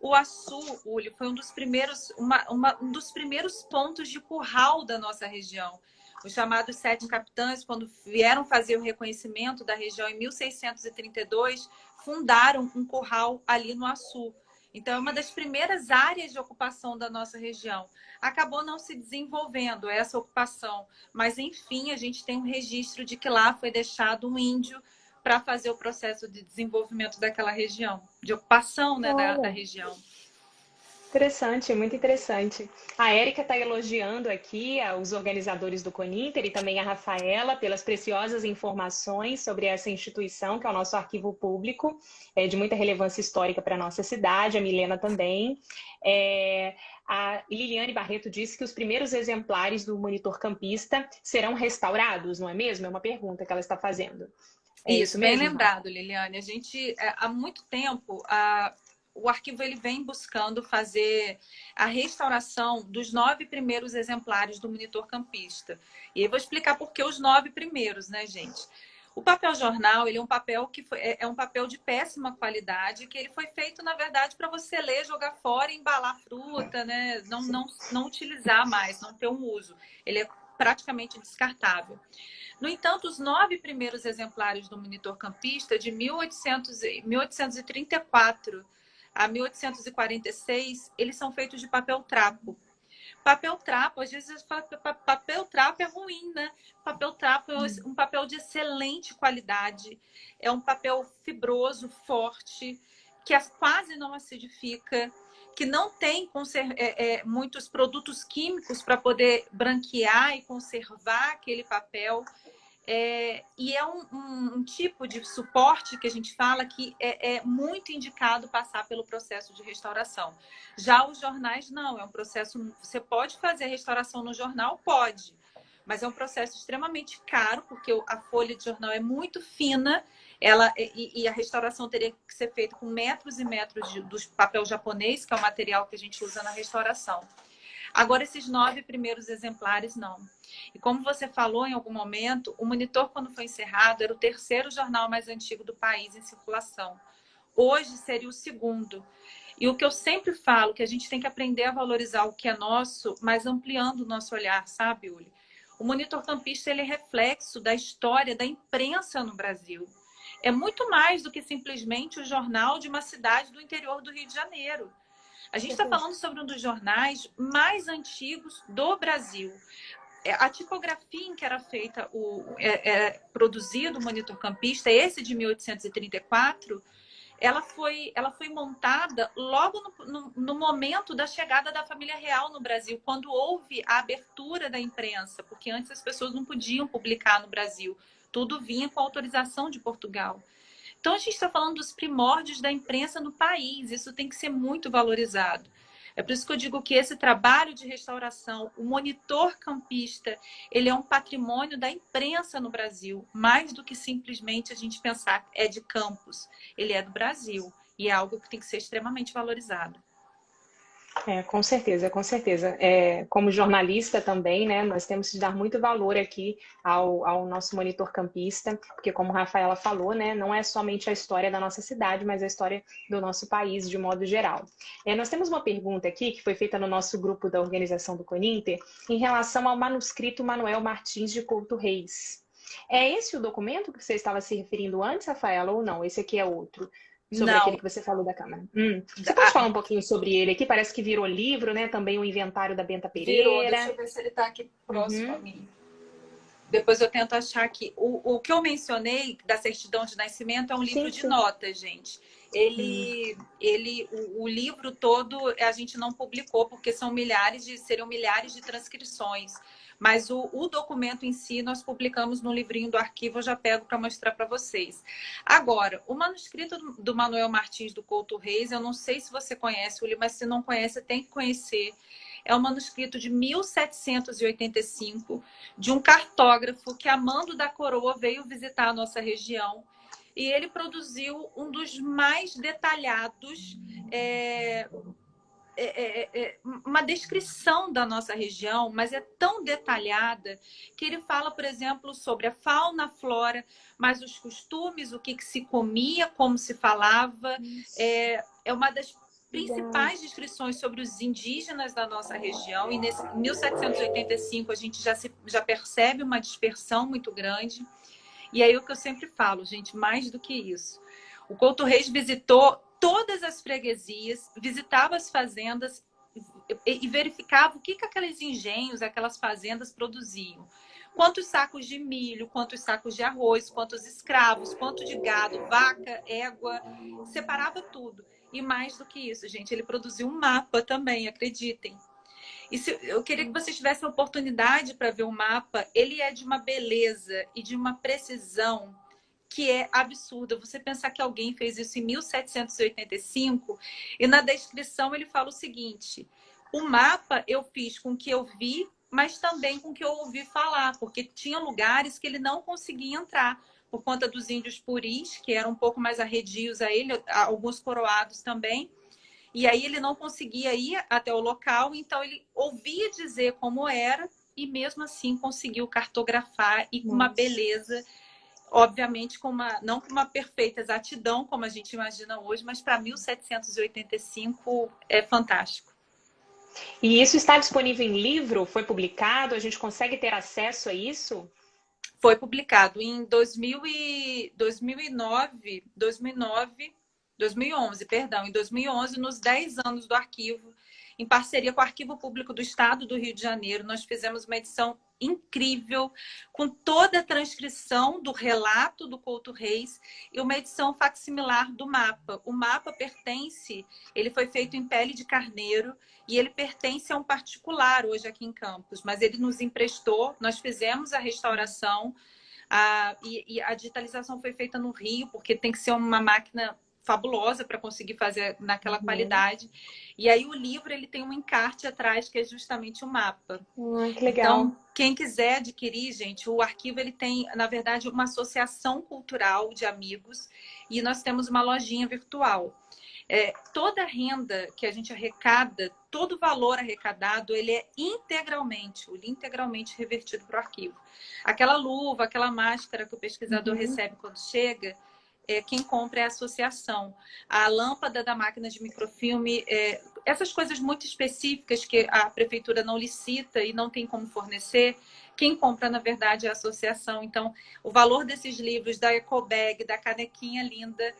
O Açu, Uli, foi um dos primeiros pontos de curral da nossa região. Os chamados 7 capitães, quando vieram fazer o reconhecimento da região em 1632, fundaram um curral ali no Açu. Então, é uma das primeiras áreas de ocupação da nossa região. Acabou não se desenvolvendo essa ocupação, mas, enfim, a gente tem um registro de que lá foi deixado um índio para fazer o processo de desenvolvimento daquela região, de ocupação, né, da região. Interessante, muito interessante. A Érica está elogiando aqui os organizadores do Coninter e também a Rafaela pelas preciosas informações sobre essa instituição, que é o nosso arquivo público, de muita relevância histórica para a nossa cidade, a Milena também. A Liliane Barreto disse que os primeiros exemplares do Monitor Campista serão restaurados, não é mesmo? É uma pergunta que ela está fazendo. É isso bem mesmo? lembrado, Liliane. A gente, há muito tempo, o arquivo ele vem buscando fazer a restauração dos 9 primeiros exemplares do Monitor Campista. E eu vou explicar por que os 9 primeiros, né, gente? O papel jornal, ele é um papel que é um papel de péssima qualidade, que ele foi feito, na verdade, para você ler, jogar fora, embalar fruta, né? Não utilizar mais, não ter um uso. Ele é praticamente descartável. No entanto, os 9 primeiros exemplares do Monitor Campista, de 1834 a 1846, eles são feitos de papel trapo. Papel trapo, às vezes papel trapo é ruim, né? Papel trapo é um papel de excelente qualidade, é um papel fibroso, forte, que quase não acidifica, que não tem muitos produtos químicos para poder branquear e conservar aquele papel. E é um tipo de suporte que a gente fala que é muito indicado passar pelo processo de restauração. Já os jornais, não. É um processo... Você pode fazer a restauração no jornal? Pode. Mas é um processo extremamente caro, porque a folha de jornal é muito fina, e a restauração teria que ser feita com metros e metros do papel japonês, que é o material que a gente usa na restauração. Agora, esses 9 primeiros exemplares, não. E como você falou em algum momento, o Monitor, quando foi encerrado, era o 3º jornal mais antigo do país em circulação. Hoje seria o 2º. E o que eu sempre falo, que a gente tem que aprender a valorizar o que é nosso, mas ampliando o nosso olhar, sabe, Uli? O Monitor Campista, ele é reflexo da história da imprensa no Brasil. É muito mais do que simplesmente o jornal de uma cidade do interior do Rio de Janeiro. A gente está falando sobre um dos jornais mais antigos do Brasil. A tipografia em que era feita, produzido o Monitor Campista, esse de 1834, ela foi montada logo no momento da chegada da família real no Brasil, quando houve a abertura da imprensa, porque antes as pessoas não podiam publicar no Brasil. Tudo vinha com autorização de Portugal. Então, a gente está falando dos primórdios da imprensa no país. Isso tem que ser muito valorizado. É por isso que eu digo que esse trabalho de restauração, o Monitor Campista, ele é um patrimônio da imprensa no Brasil, mais do que simplesmente a gente pensar é de Campos. Ele é do Brasil e é algo que tem que ser extremamente valorizado. Com certeza, com certeza. Como jornalista também, né, nós temos que dar muito valor aqui ao nosso Monitor Campista, porque como a Rafaela falou, né, não é somente a história da nossa cidade, mas a história do nosso país de modo geral. Nós temos uma pergunta aqui que foi feita no nosso grupo da organização do Coninter em relação ao manuscrito Manuel Martins de Couto Reis. É esse o documento que você estava se referindo antes, Rafaela, ou não? Esse aqui é outro? Sobre Não. aquele que você falou da Câmara. Você pode falar um pouquinho sobre ele aqui? Parece que virou livro, né? Também o inventário da Benta Pereira. Virou. Deixa eu ver se ele está aqui próximo a mim. Depois eu tento achar aqui. O que eu mencionei da certidão de nascimento é um livro de notas, gente. O livro todo a gente não publicou, porque seriam milhares de transcrições. Mas o documento em si nós publicamos no livrinho do arquivo, eu já pego para mostrar para vocês. Agora, o manuscrito do Manuel Martins do Couto Reis, eu não sei se você conhece, Uli, mas se não conhece, tem que conhecer. É um manuscrito de 1785, de um cartógrafo que, a mando da coroa, veio visitar a nossa região. E ele produziu um dos mais detalhados, uma descrição da nossa região, mas é tão detalhada que ele fala, por exemplo, sobre a fauna, a flora, mas os costumes, o que se comia, como se falava. É uma das principais descrições sobre os indígenas da nossa região. E nesse 1785 a gente já percebe uma dispersão muito grande. E aí o que eu sempre falo, gente, mais do que isso. O Couto Reis visitou todas as freguesias, visitava as fazendas e verificava o que aqueles engenhos, aquelas fazendas produziam. Quantos sacos de milho, quantos sacos de arroz, quantos escravos, quanto de gado, vaca, égua, separava tudo. E mais do que isso, gente, ele produziu um mapa também, acreditem. E eu queria que vocês tivessem a oportunidade para ver o mapa. Ele é de uma beleza e de uma precisão que é absurda. Você pensar que alguém fez isso em 1785 e na descrição ele fala o seguinte: o mapa eu fiz com o que eu vi, mas também com o que eu ouvi falar, porque tinha lugares que ele não conseguia entrar por conta dos índios puris, que eram um pouco mais arredios a ele, alguns coroados também. E aí ele não conseguia ir até o local, então ele ouvia dizer como era e mesmo assim conseguiu cartografar e com uma beleza, obviamente não com uma perfeita exatidão, como a gente imagina hoje, mas para 1785 é fantástico. E isso está disponível em livro? Foi publicado? A gente consegue ter acesso a isso? Foi publicado em 2011, perdão, em 2011, nos 10 anos do arquivo, em parceria com o Arquivo Público do Estado do Rio de Janeiro, nós fizemos uma edição incrível, com toda a transcrição do relato do Couto Reis e uma edição facsimilar do mapa. O mapa ele foi feito em pele de carneiro e ele pertence a um particular hoje aqui em Campos, mas ele nos emprestou, nós fizemos a restauração, e a digitalização foi feita no Rio, porque tem que ser uma máquina fabulosa para conseguir fazer naquela qualidade. E aí o livro ele tem um encarte atrás que é justamente o mapa. Que legal. Então, quem quiser adquirir, gente, o arquivo ele tem, na verdade, uma associação cultural de amigos e nós temos uma lojinha virtual. Toda a renda que a gente arrecada, todo o valor arrecadado, ele é integralmente revertido para o arquivo. Aquela luva, aquela máscara que o pesquisador recebe quando chega, quem compra é a associação. A lâmpada da máquina de microfilme, essas coisas muito específicas que a prefeitura não licita e não tem como fornecer, quem compra, na verdade, é a associação. Então, o valor desses livros, da ecobag, da canequinha linda,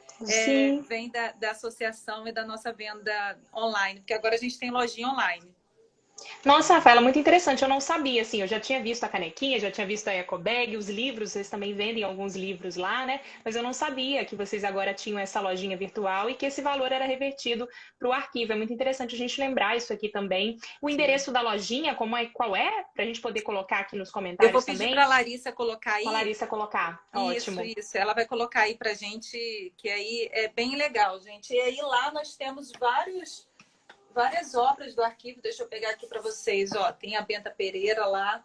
vem da associação e da nossa venda online, porque agora a gente tem lojinha online. Nossa, Rafaela, muito interessante. Eu não sabia, assim, eu já tinha visto a canequinha, já tinha visto a ecobag, os livros, vocês também vendem alguns livros lá, né? Mas eu não sabia que vocês agora tinham essa lojinha virtual e que esse valor era revertido para o arquivo. É muito interessante a gente lembrar isso aqui também. O endereço da lojinha, qual é? Para a gente poder colocar aqui nos comentários também. Eu vou pedir para a Larissa colocar aí. Para a Larissa colocar, ótimo. Isso. Ela vai colocar aí para gente, que aí é bem legal, gente. E aí lá nós temos várias obras do arquivo. Deixa eu pegar aqui para vocês. Tem a Benta Pereira lá.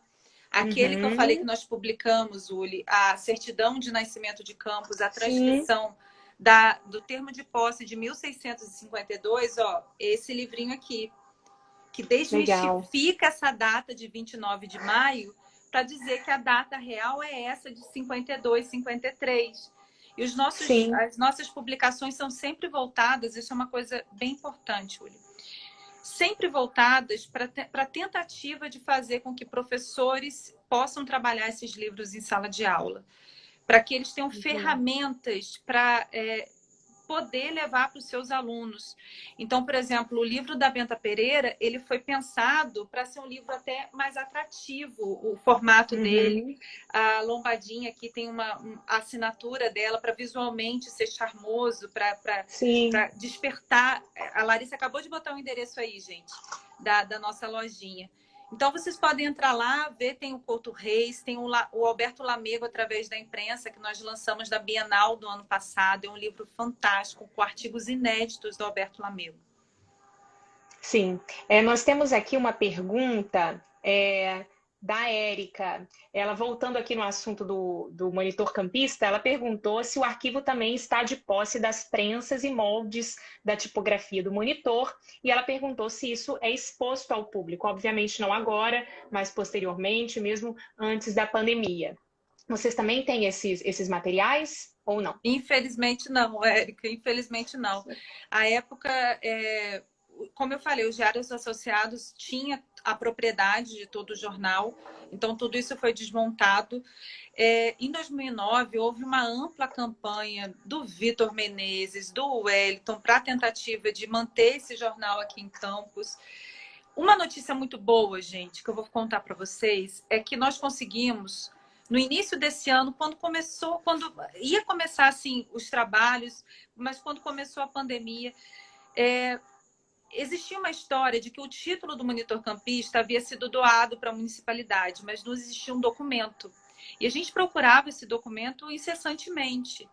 Aquele que eu falei que nós publicamos, Uli, a certidão de nascimento de Campos, a transcrição do termo de posse de 1652, esse livrinho aqui, que desmistifica essa data de 29 de maio para dizer que a data real é essa de 52, 53. E as nossas publicações são sempre voltadas, isso é uma coisa bem importante, Uli, sempre voltadas para a tentativa de fazer com que professores possam trabalhar esses livros em sala de aula, para que eles tenham ferramentas para poder levar para os seus alunos. Então, por exemplo, o livro da Benta Pereira, ele foi pensado para ser um livro até mais atrativo, o formato dele. A lombadinha aqui tem a assinatura dela para visualmente ser charmoso, para despertar. A Larissa acabou de botar um endereço aí, gente, da nossa lojinha. Então, vocês podem entrar lá, ver, tem o Couto Reis, tem o Alberto Lamego, através da imprensa, que nós lançamos da Bienal do ano passado. É um livro fantástico, com artigos inéditos do Alberto Lamego. Sim. Nós temos aqui uma pergunta da Érica. Ela, voltando aqui no assunto do monitor campista, ela perguntou se o arquivo também está de posse das prensas e moldes da tipografia do monitor, e ela perguntou se isso é exposto ao público. Obviamente não agora, mas posteriormente, mesmo antes da pandemia. Vocês também têm esses materiais ou não? Infelizmente não, Érica, infelizmente não. A época, como eu falei, os diários associados tinham a propriedade de todo o jornal, então tudo isso foi desmontado. Em 2009, houve uma ampla campanha do Vitor Menezes, do Wellington, para a tentativa de manter esse jornal aqui em Campos. Uma notícia muito boa, gente, que eu vou contar para vocês, é que nós conseguimos, no início desse ano, quando ia começar assim, os trabalhos, mas quando começou a pandemia, existia uma história de que o título do monitor campista havia sido doado para a municipalidade, mas não existia um documento. E a gente procurava esse documento incessantemente.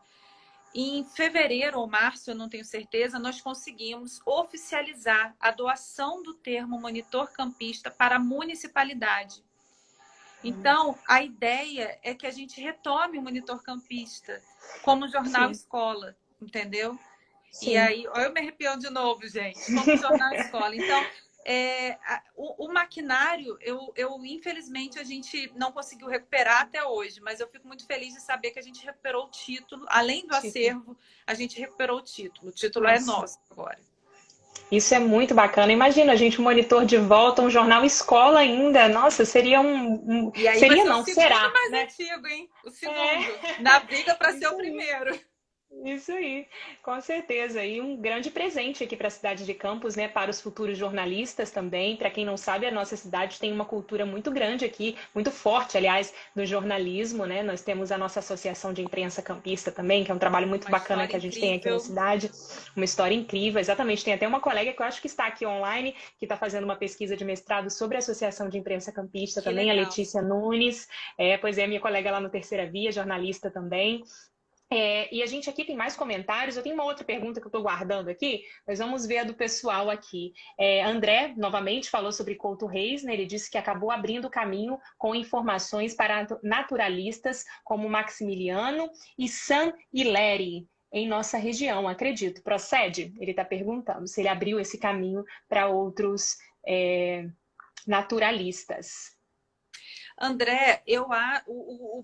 Em fevereiro ou março, eu não tenho certeza, nós conseguimos oficializar a doação do termo monitor campista para a municipalidade. Então, a ideia é que a gente retome o monitor campista como jornal escola, entendeu? Sim. E aí, olha eu me arrepiando de novo, gente, como jornal escola. Então, o maquinário, infelizmente, a gente não conseguiu recuperar até hoje, mas eu fico muito feliz de saber que a gente recuperou o título. Além do acervo, a gente recuperou o título. O título é nosso agora. Isso é muito bacana. Imagina, a gente, um monitor de volta, um jornal escola ainda. Nossa, seria E aí seria vai ser não, o segundo será, mais né? antigo, hein? O segundo. Na briga para ser o primeiro. Isso aí, com certeza. E um grande presente aqui para a cidade de Campos, né? Para os futuros jornalistas também. Para quem não sabe, a nossa cidade tem uma cultura muito grande aqui, muito forte, aliás, do jornalismo, né? Nós temos a nossa Associação de Imprensa Campista também, que é um trabalho muito bacana que a gente tem aqui na cidade. Uma história incrível, exatamente. Tem até uma colega que eu acho que está aqui online, que está fazendo uma pesquisa de mestrado sobre a Associação de Imprensa Campista também, legal. A Letícia Nunes. Pois é, minha colega lá no Terceira Via, jornalista também. E a gente aqui tem mais comentários. Eu tenho uma outra pergunta que eu estou guardando aqui, mas vamos ver a do pessoal aqui. André, novamente, falou sobre Couto Reis, né? Ele disse que acabou abrindo caminho com informações para naturalistas como Maximiliano e San Hilaire, em nossa região, acredito. Procede? Ele está perguntando se ele abriu esse caminho para outros naturalistas. André,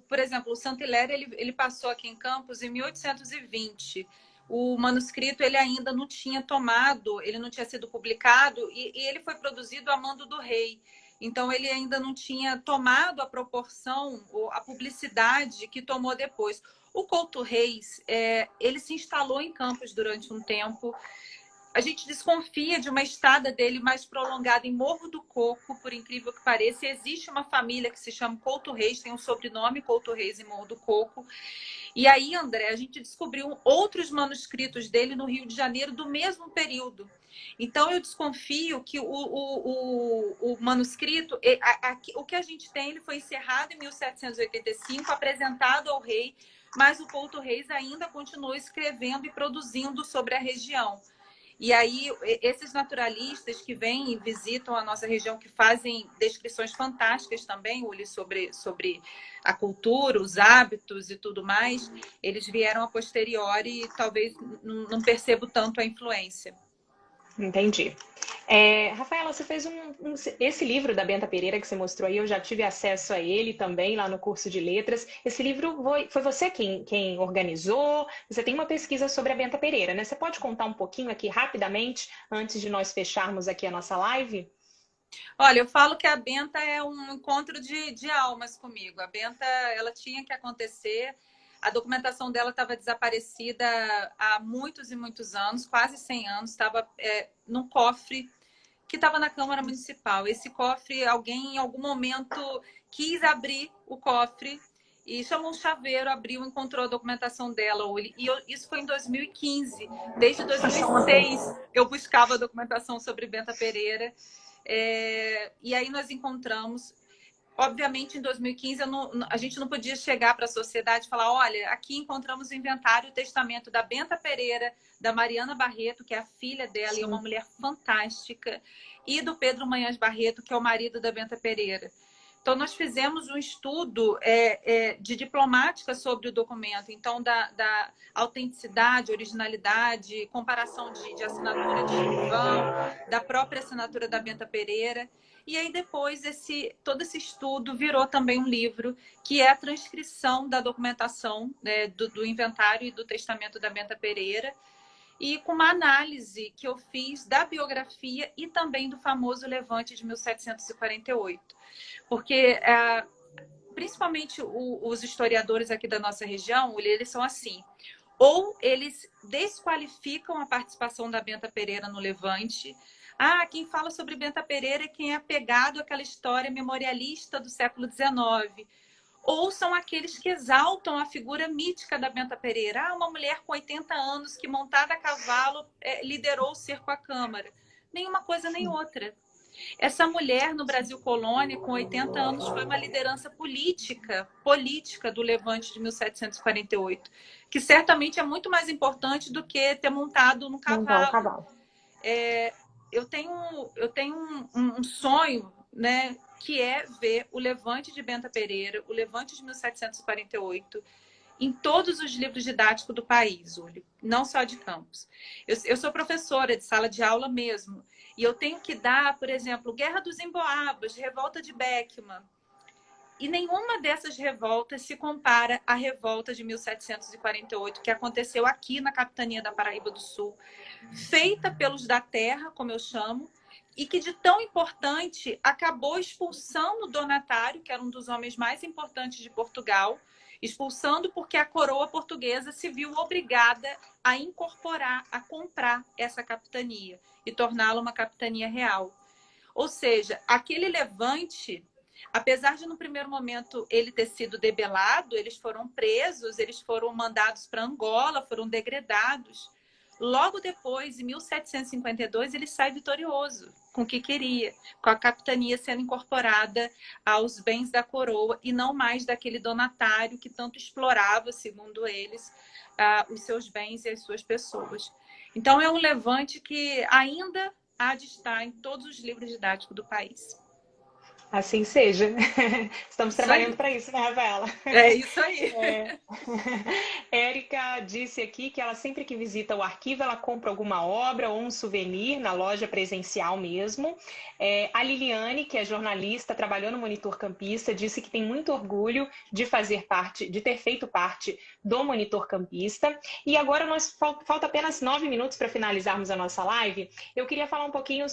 por exemplo, o Saint-Hilaire, ele passou aqui em Campos em 1820. O manuscrito ele ainda não tinha tomado, ele não tinha sido publicado e ele foi produzido a mando do rei. Então, ele ainda não tinha tomado a proporção ou a publicidade que tomou depois. O Couto Reis, ele se instalou em Campos durante um tempo. A gente desconfia de uma estada dele mais prolongada em Morro do Coco, por incrível que pareça. Existe uma família que se chama Couto Reis, tem um sobrenome Couto Reis em Morro do Coco. E aí, André, a gente descobriu outros manuscritos dele no Rio de Janeiro do mesmo período. Então, eu desconfio que o manuscrito, o que a gente tem, ele foi encerrado em 1785, apresentado ao rei, mas o Couto Reis ainda continuou escrevendo e produzindo sobre a região. E aí, esses naturalistas que vêm e visitam a nossa região, que fazem descrições fantásticas também, Uli, sobre a cultura, os hábitos e tudo mais, eles vieram a posteriori e talvez não percebo tanto a influência. Entendi. Rafaela, você fez esse livro da Benta Pereira que você mostrou aí, eu já tive acesso a ele também lá no curso de letras. Esse livro foi você quem organizou? Você tem uma pesquisa sobre a Benta Pereira, né? Você pode contar um pouquinho aqui rapidamente, antes de nós fecharmos aqui a nossa live? Olha, eu falo que a Benta é um encontro de almas comigo. A Benta, ela tinha que acontecer. A documentação dela estava desaparecida há muitos e muitos anos, quase 100 anos. Estava num cofre que estava na Câmara Municipal. Esse cofre, alguém em algum momento quis abrir o cofre e chamou um chaveiro, abriu, encontrou a documentação dela. E isso foi em 2015. Desde 2006 eu buscava a documentação sobre Benta Pereira. E aí nós encontramos. Obviamente, em 2015, a gente não podia chegar para a sociedade e falar, olha, aqui encontramos o inventário e o testamento da Benta Pereira, da Mariana Barreto, que é a filha dela, Sim. E é uma mulher fantástica, e do Pedro Manhães Barreto, que é o marido da Benta Pereira. Então, nós fizemos um estudo de diplomática sobre o documento, então, da autenticidade, originalidade, comparação de assinatura de escrivão, da própria assinatura da Benta Pereira. E aí, depois, todo esse estudo virou também um livro, que é a transcrição da documentação, né, do inventário e do testamento da Benta Pereira, e com uma análise que eu fiz da biografia e também do famoso Levante de 1748. Porque, principalmente os historiadores aqui da nossa região, eles são assim, ou eles desqualificam a participação da Benta Pereira no Levante. Quem fala sobre Benta Pereira é quem é apegado àquela história memorialista do século XIX. ou são aqueles que exaltam a figura mítica da Benta Pereira. Ah, uma mulher com 80 anos que, montada a cavalo, liderou o cerco à Câmara. Nenhuma coisa nem outra. Essa mulher no Brasil Colônia, com 80 anos, foi uma liderança política do Levante de 1748, que certamente é muito mais importante do que ter montado no cavalo. Eu tenho um sonho, né, que é ver o Levante de Benta Pereira, o Levante de 1748, em todos os livros didáticos do país, Uli, não só de Campos. Eu sou professora de sala de aula mesmo, e eu tenho que dar, por exemplo, Guerra dos Emboabas, Revolta de Beckman. E nenhuma dessas revoltas se compara à revolta de 1748, que aconteceu aqui na capitania da Paraíba do Sul, feita pelos da terra, como eu chamo, e que de tão importante acabou expulsando Donatário, que era um dos homens mais importantes de Portugal, expulsando porque a coroa portuguesa se viu obrigada a incorporar, a comprar essa capitania e torná-la uma capitania real. Ou seja, aquele levante, apesar de no primeiro momento ele ter sido debelado, eles foram presos, eles foram mandados para Angola, foram degredados. Logo depois, em 1752, ele sai vitorioso com o que queria, com a capitania sendo incorporada aos bens da coroa e não mais daquele donatário que tanto explorava, segundo eles, os seus bens e as suas pessoas. Então, é um levante que ainda há de estar em todos os livros didáticos do país. Assim seja. Estamos trabalhando para isso, né, Rafaela? É isso aí. Érica disse aqui que ela sempre que visita o arquivo, ela compra alguma obra ou um souvenir na loja presencial mesmo. A Liliane, que é jornalista, trabalhou no Monitor Campista, disse que tem muito orgulho de ter feito parte do Monitor Campista. E agora falta apenas 9 minutos para finalizarmos a nossa live. Eu queria falar um pouquinho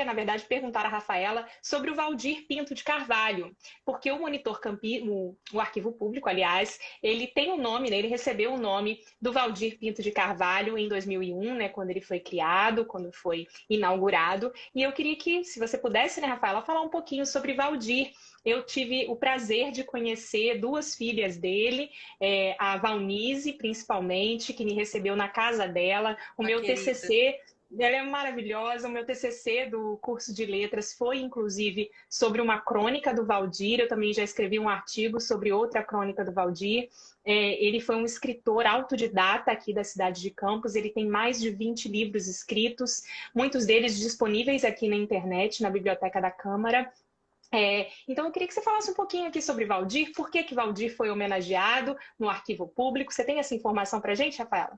na verdade, perguntar a Rafaela sobre o Valdir Pinto de Carvalho, porque o Monitor Campista, o Arquivo Público, aliás, ele tem um nome, né? Ele recebeu o nome do Valdir Pinto de Carvalho em 2001, né? Quando ele foi criado, quando foi inaugurado. E eu queria que, se você pudesse, né, Rafaela, falar um pouquinho sobre Valdir. Eu tive o prazer de conhecer 2 filhas dele, a Valnice, principalmente, que me recebeu na casa dela. O meu TCC... Ela é maravilhosa. O meu TCC do curso de letras foi, inclusive, sobre uma crônica do Valdir. Eu também já escrevi um artigo sobre outra crônica do Valdir. Ele foi um escritor autodidata aqui da cidade de Campos. Ele tem mais de 20 livros escritos, muitos deles disponíveis aqui na internet, na Biblioteca da Câmara. Então, eu queria que você falasse um pouquinho aqui sobre Valdir. Por que Valdir foi homenageado no Arquivo Público? Você tem essa informação para a gente, Rafaela?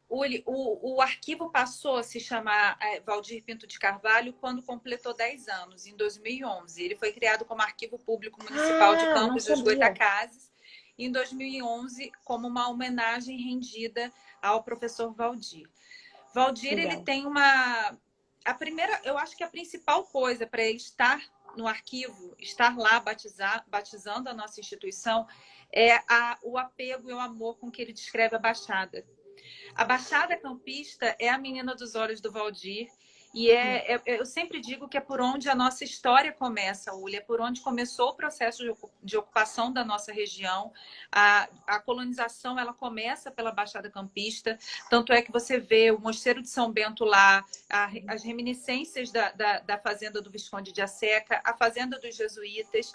O arquivo passou a se chamar Valdir Pinto de Carvalho quando completou 10 anos, em 2011. Ele foi criado como Arquivo Público Municipal de Campos dos Goytacazes, em 2011, como uma homenagem rendida ao professor Valdir. Valdir, ele tem eu acho que a principal coisa para ele estar no arquivo, estar lá batizando a nossa instituição, é o apego e o amor com que ele descreve a Baixada. A Baixada Campista é a menina dos olhos do Valdir e eu sempre digo que é por onde a nossa história começa, Uli, é por onde começou o processo de ocupação da nossa região. A colonização, ela começa pela Baixada Campista, tanto é que você vê o Mosteiro de São Bento lá, as reminiscências da fazenda do Visconde de Asseca, a fazenda dos jesuítas.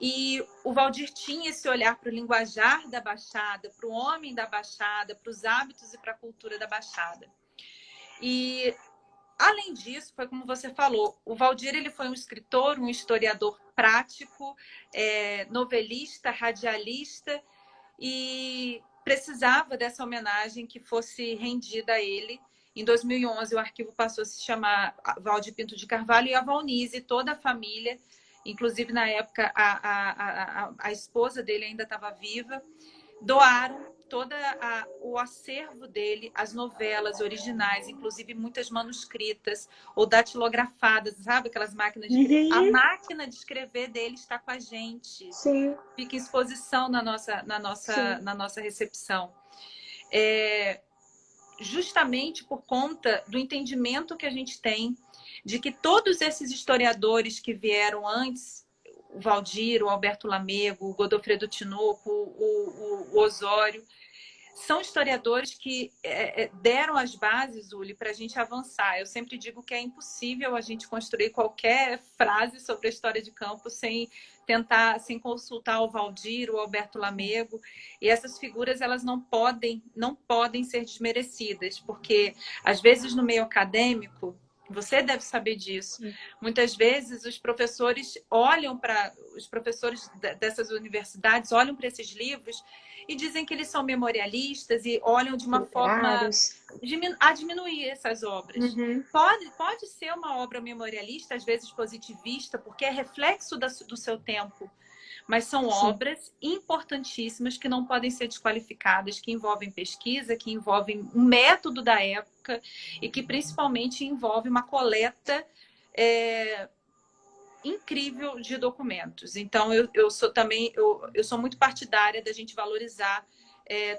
E o Valdir tinha esse olhar para o linguajar da Baixada, para o homem da Baixada, para os hábitos e para a cultura da Baixada. E, além disso, foi como você falou, o Valdir ele foi um escritor, um historiador prático, novelista, radialista, e precisava dessa homenagem que fosse rendida a ele. Em 2011, o arquivo passou a se chamar Valdir Pinto de Carvalho, e a Valnice, toda a família, inclusive na época a esposa dele ainda estava viva, doaram todo o acervo dele, as novelas originais, inclusive muitas manuscritas ou datilografadas, sabe? Aquelas máquinas de escrever. A máquina de escrever dele está com a gente. Sim. Fica em exposição na nossa recepção. Justamente por conta do entendimento que a gente tem de que todos esses historiadores que vieram antes, o Valdir, o Alberto Lamego, o Godofredo Tinoco, o Osório. São historiadores que deram as bases, Uli, para a gente avançar. Eu sempre digo que é impossível a gente construir qualquer frase sobre a história de Campos sem consultar o Valdir, o Alberto Lamego. E essas figuras, elas não podem ser desmerecidas, porque às vezes no meio acadêmico, você deve saber disso. Muitas vezes os professores dessas universidades olham para esses livros e dizem que eles são memorialistas e olham de uma forma a diminuir essas obras. Uhum. Pode ser uma obra memorialista, às vezes positivista, porque é reflexo do seu tempo. Mas são obras importantíssimas que não podem ser desqualificadas, que envolvem pesquisa, que envolvem um método da época e que principalmente envolve uma coleta incrível de documentos. Então, eu sou muito partidária da gente valorizar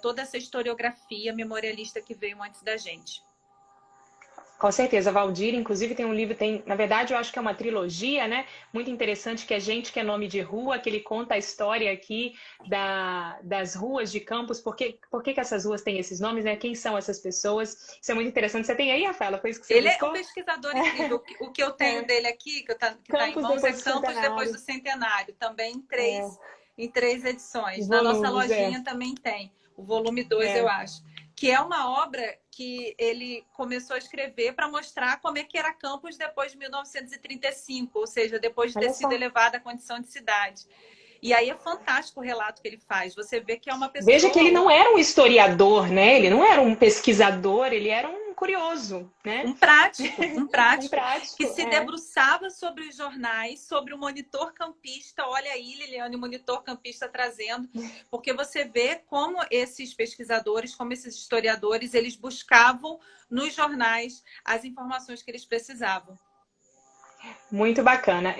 toda essa historiografia memorialista que veio antes da gente. Com certeza, Valdir, inclusive tem um livro, na verdade eu acho que é uma trilogia, né? Muito interessante, que é Gente que é Nome de Rua, que ele conta a história aqui das ruas de Campos, por que essas ruas têm esses nomes, né? Quem são essas pessoas? Isso é muito interessante. Você tem aí, Rafaela? Foi isso que você Ele buscou? é um pesquisador incrível. O que eu tenho dele aqui, que tá em mãos, é Campos depois do Centenário, também em três edições. Na nossa lojinha também tem. O volume 2, eu acho. Que é uma obra que ele começou a escrever para mostrar como é que era Campos depois de 1935, ou seja, depois de ter sido elevada à condição de cidade. E aí é fantástico o relato que ele faz. Você vê que é uma pessoa... Veja que ele não era um historiador, né? Ele não era um pesquisador, ele era um curioso, né? Um prático que se debruçava sobre os jornais, sobre o monitor campista. Olha aí, Liliane, o monitor campista trazendo, porque você vê como esses pesquisadores, como esses historiadores, eles buscavam nos jornais as informações que eles precisavam. Muito bacana.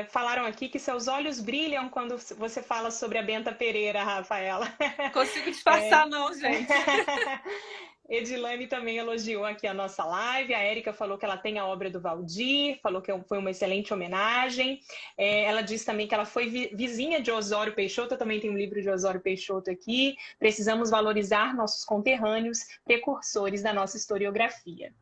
Falaram aqui que seus olhos brilham quando você fala sobre a Benta Pereira, Rafaela. Consigo disfarçar, não, gente. Edilane também elogiou aqui a nossa live. A Érica falou que ela tem a obra do Valdir, falou que foi uma excelente homenagem. Ela disse também que ela foi vizinha de Osório Peixoto. Eu também tenho um livro de Osório Peixoto aqui. Precisamos valorizar nossos conterrâneos, precursores da nossa historiografia.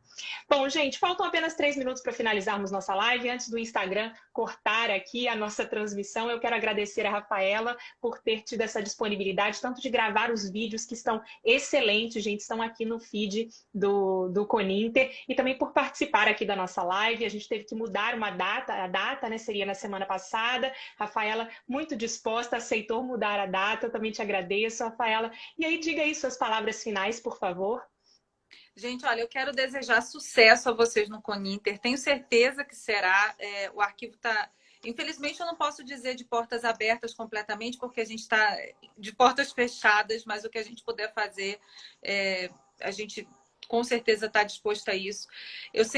Bom, gente, faltam apenas 3 minutos para finalizarmos nossa live. Antes do Instagram cortar aqui a nossa transmissão, eu quero agradecer a Rafaela por ter tido essa disponibilidade, tanto de gravar os vídeos que estão excelentes, gente, estão aqui no feed do Coninter, e também por participar aqui da nossa live. A gente teve que mudar a data, né, seria na semana passada. Rafaela, muito disposta, aceitou mudar a data. Eu também te agradeço, Rafaela. E aí, diga aí suas palavras finais, por favor. Gente, olha, eu quero desejar sucesso a vocês no Coninter. Tenho certeza que será. O arquivo está... Infelizmente, eu não posso dizer de portas abertas completamente, porque a gente está de portas fechadas, mas o que a gente puder fazer, a gente com certeza está disposto a isso. Eu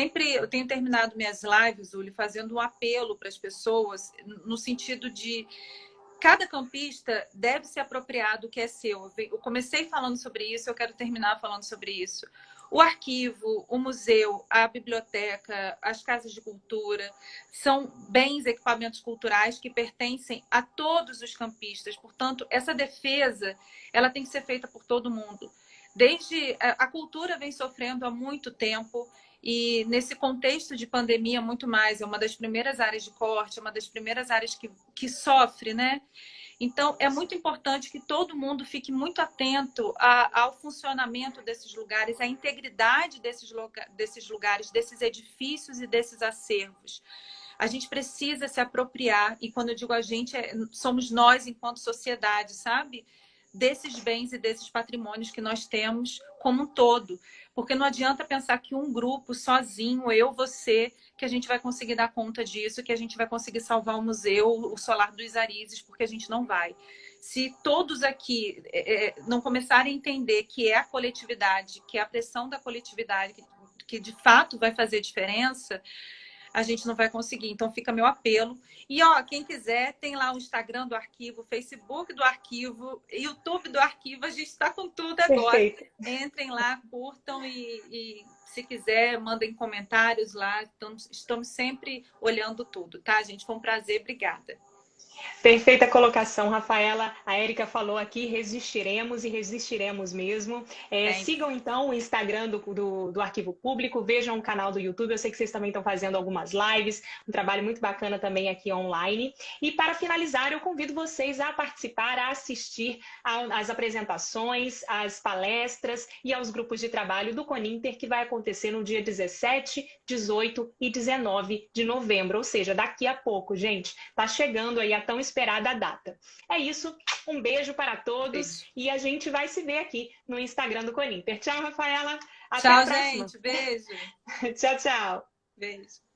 tenho terminado minhas lives, Uli, fazendo um apelo para as pessoas, no sentido de... Cada campista deve se apropriar do que é seu. Eu comecei falando sobre isso, eu quero terminar falando sobre isso. O arquivo, o museu, a biblioteca, as casas de cultura são bens, equipamentos culturais que pertencem a todos os campistas. Portanto, essa defesa ela tem que ser feita por todo mundo. A cultura vem sofrendo há muito tempo e nesse contexto de pandemia muito mais. É uma das primeiras áreas de corte, é uma das primeiras áreas que sofre, né? Então, é muito importante que todo mundo fique muito atento ao funcionamento desses lugares, à integridade desses lugares, desses edifícios e desses acervos. A gente precisa se apropriar, e quando eu digo a gente, somos nós enquanto sociedade, sabe? Desses bens e desses patrimônios que nós temos como um todo. Porque não adianta pensar que um grupo sozinho, eu, você, que a gente vai conseguir dar conta disso, que a gente vai conseguir salvar o museu, o Solar dos Arizes, porque a gente não vai. Se todos aqui não começarem a entender que é a coletividade, que é a pressão da coletividade, que de fato vai fazer diferença, a gente não vai conseguir. Então fica meu apelo. E quem quiser, tem lá o Instagram do arquivo, o Facebook do arquivo, YouTube do arquivo, a gente está com tudo agora. Perfeito. Entrem lá, curtam e se quiser, mandem comentários lá. Estamos sempre olhando tudo, tá, gente? Foi um prazer, obrigada. Perfeita colocação, Rafaela. A Érica falou aqui, resistiremos e resistiremos mesmo. Sigam então o Instagram do Arquivo Público, vejam o canal do YouTube, eu sei que vocês também estão fazendo algumas lives, um trabalho muito bacana também aqui online. E para finalizar, eu convido vocês a participar, a assistir às apresentações, às palestras e aos grupos de trabalho do CONINTER, que vai acontecer no dia 17, 18 e 19 de novembro, ou seja, daqui a pouco, gente. Está chegando aí a tão esperada data. É isso, um beijo para todos e a gente vai se ver aqui no Instagram do CONINTER. Tchau, Rafaela. Até a próxima. Tchau, gente. Beijo. Tchau, tchau. Beijo.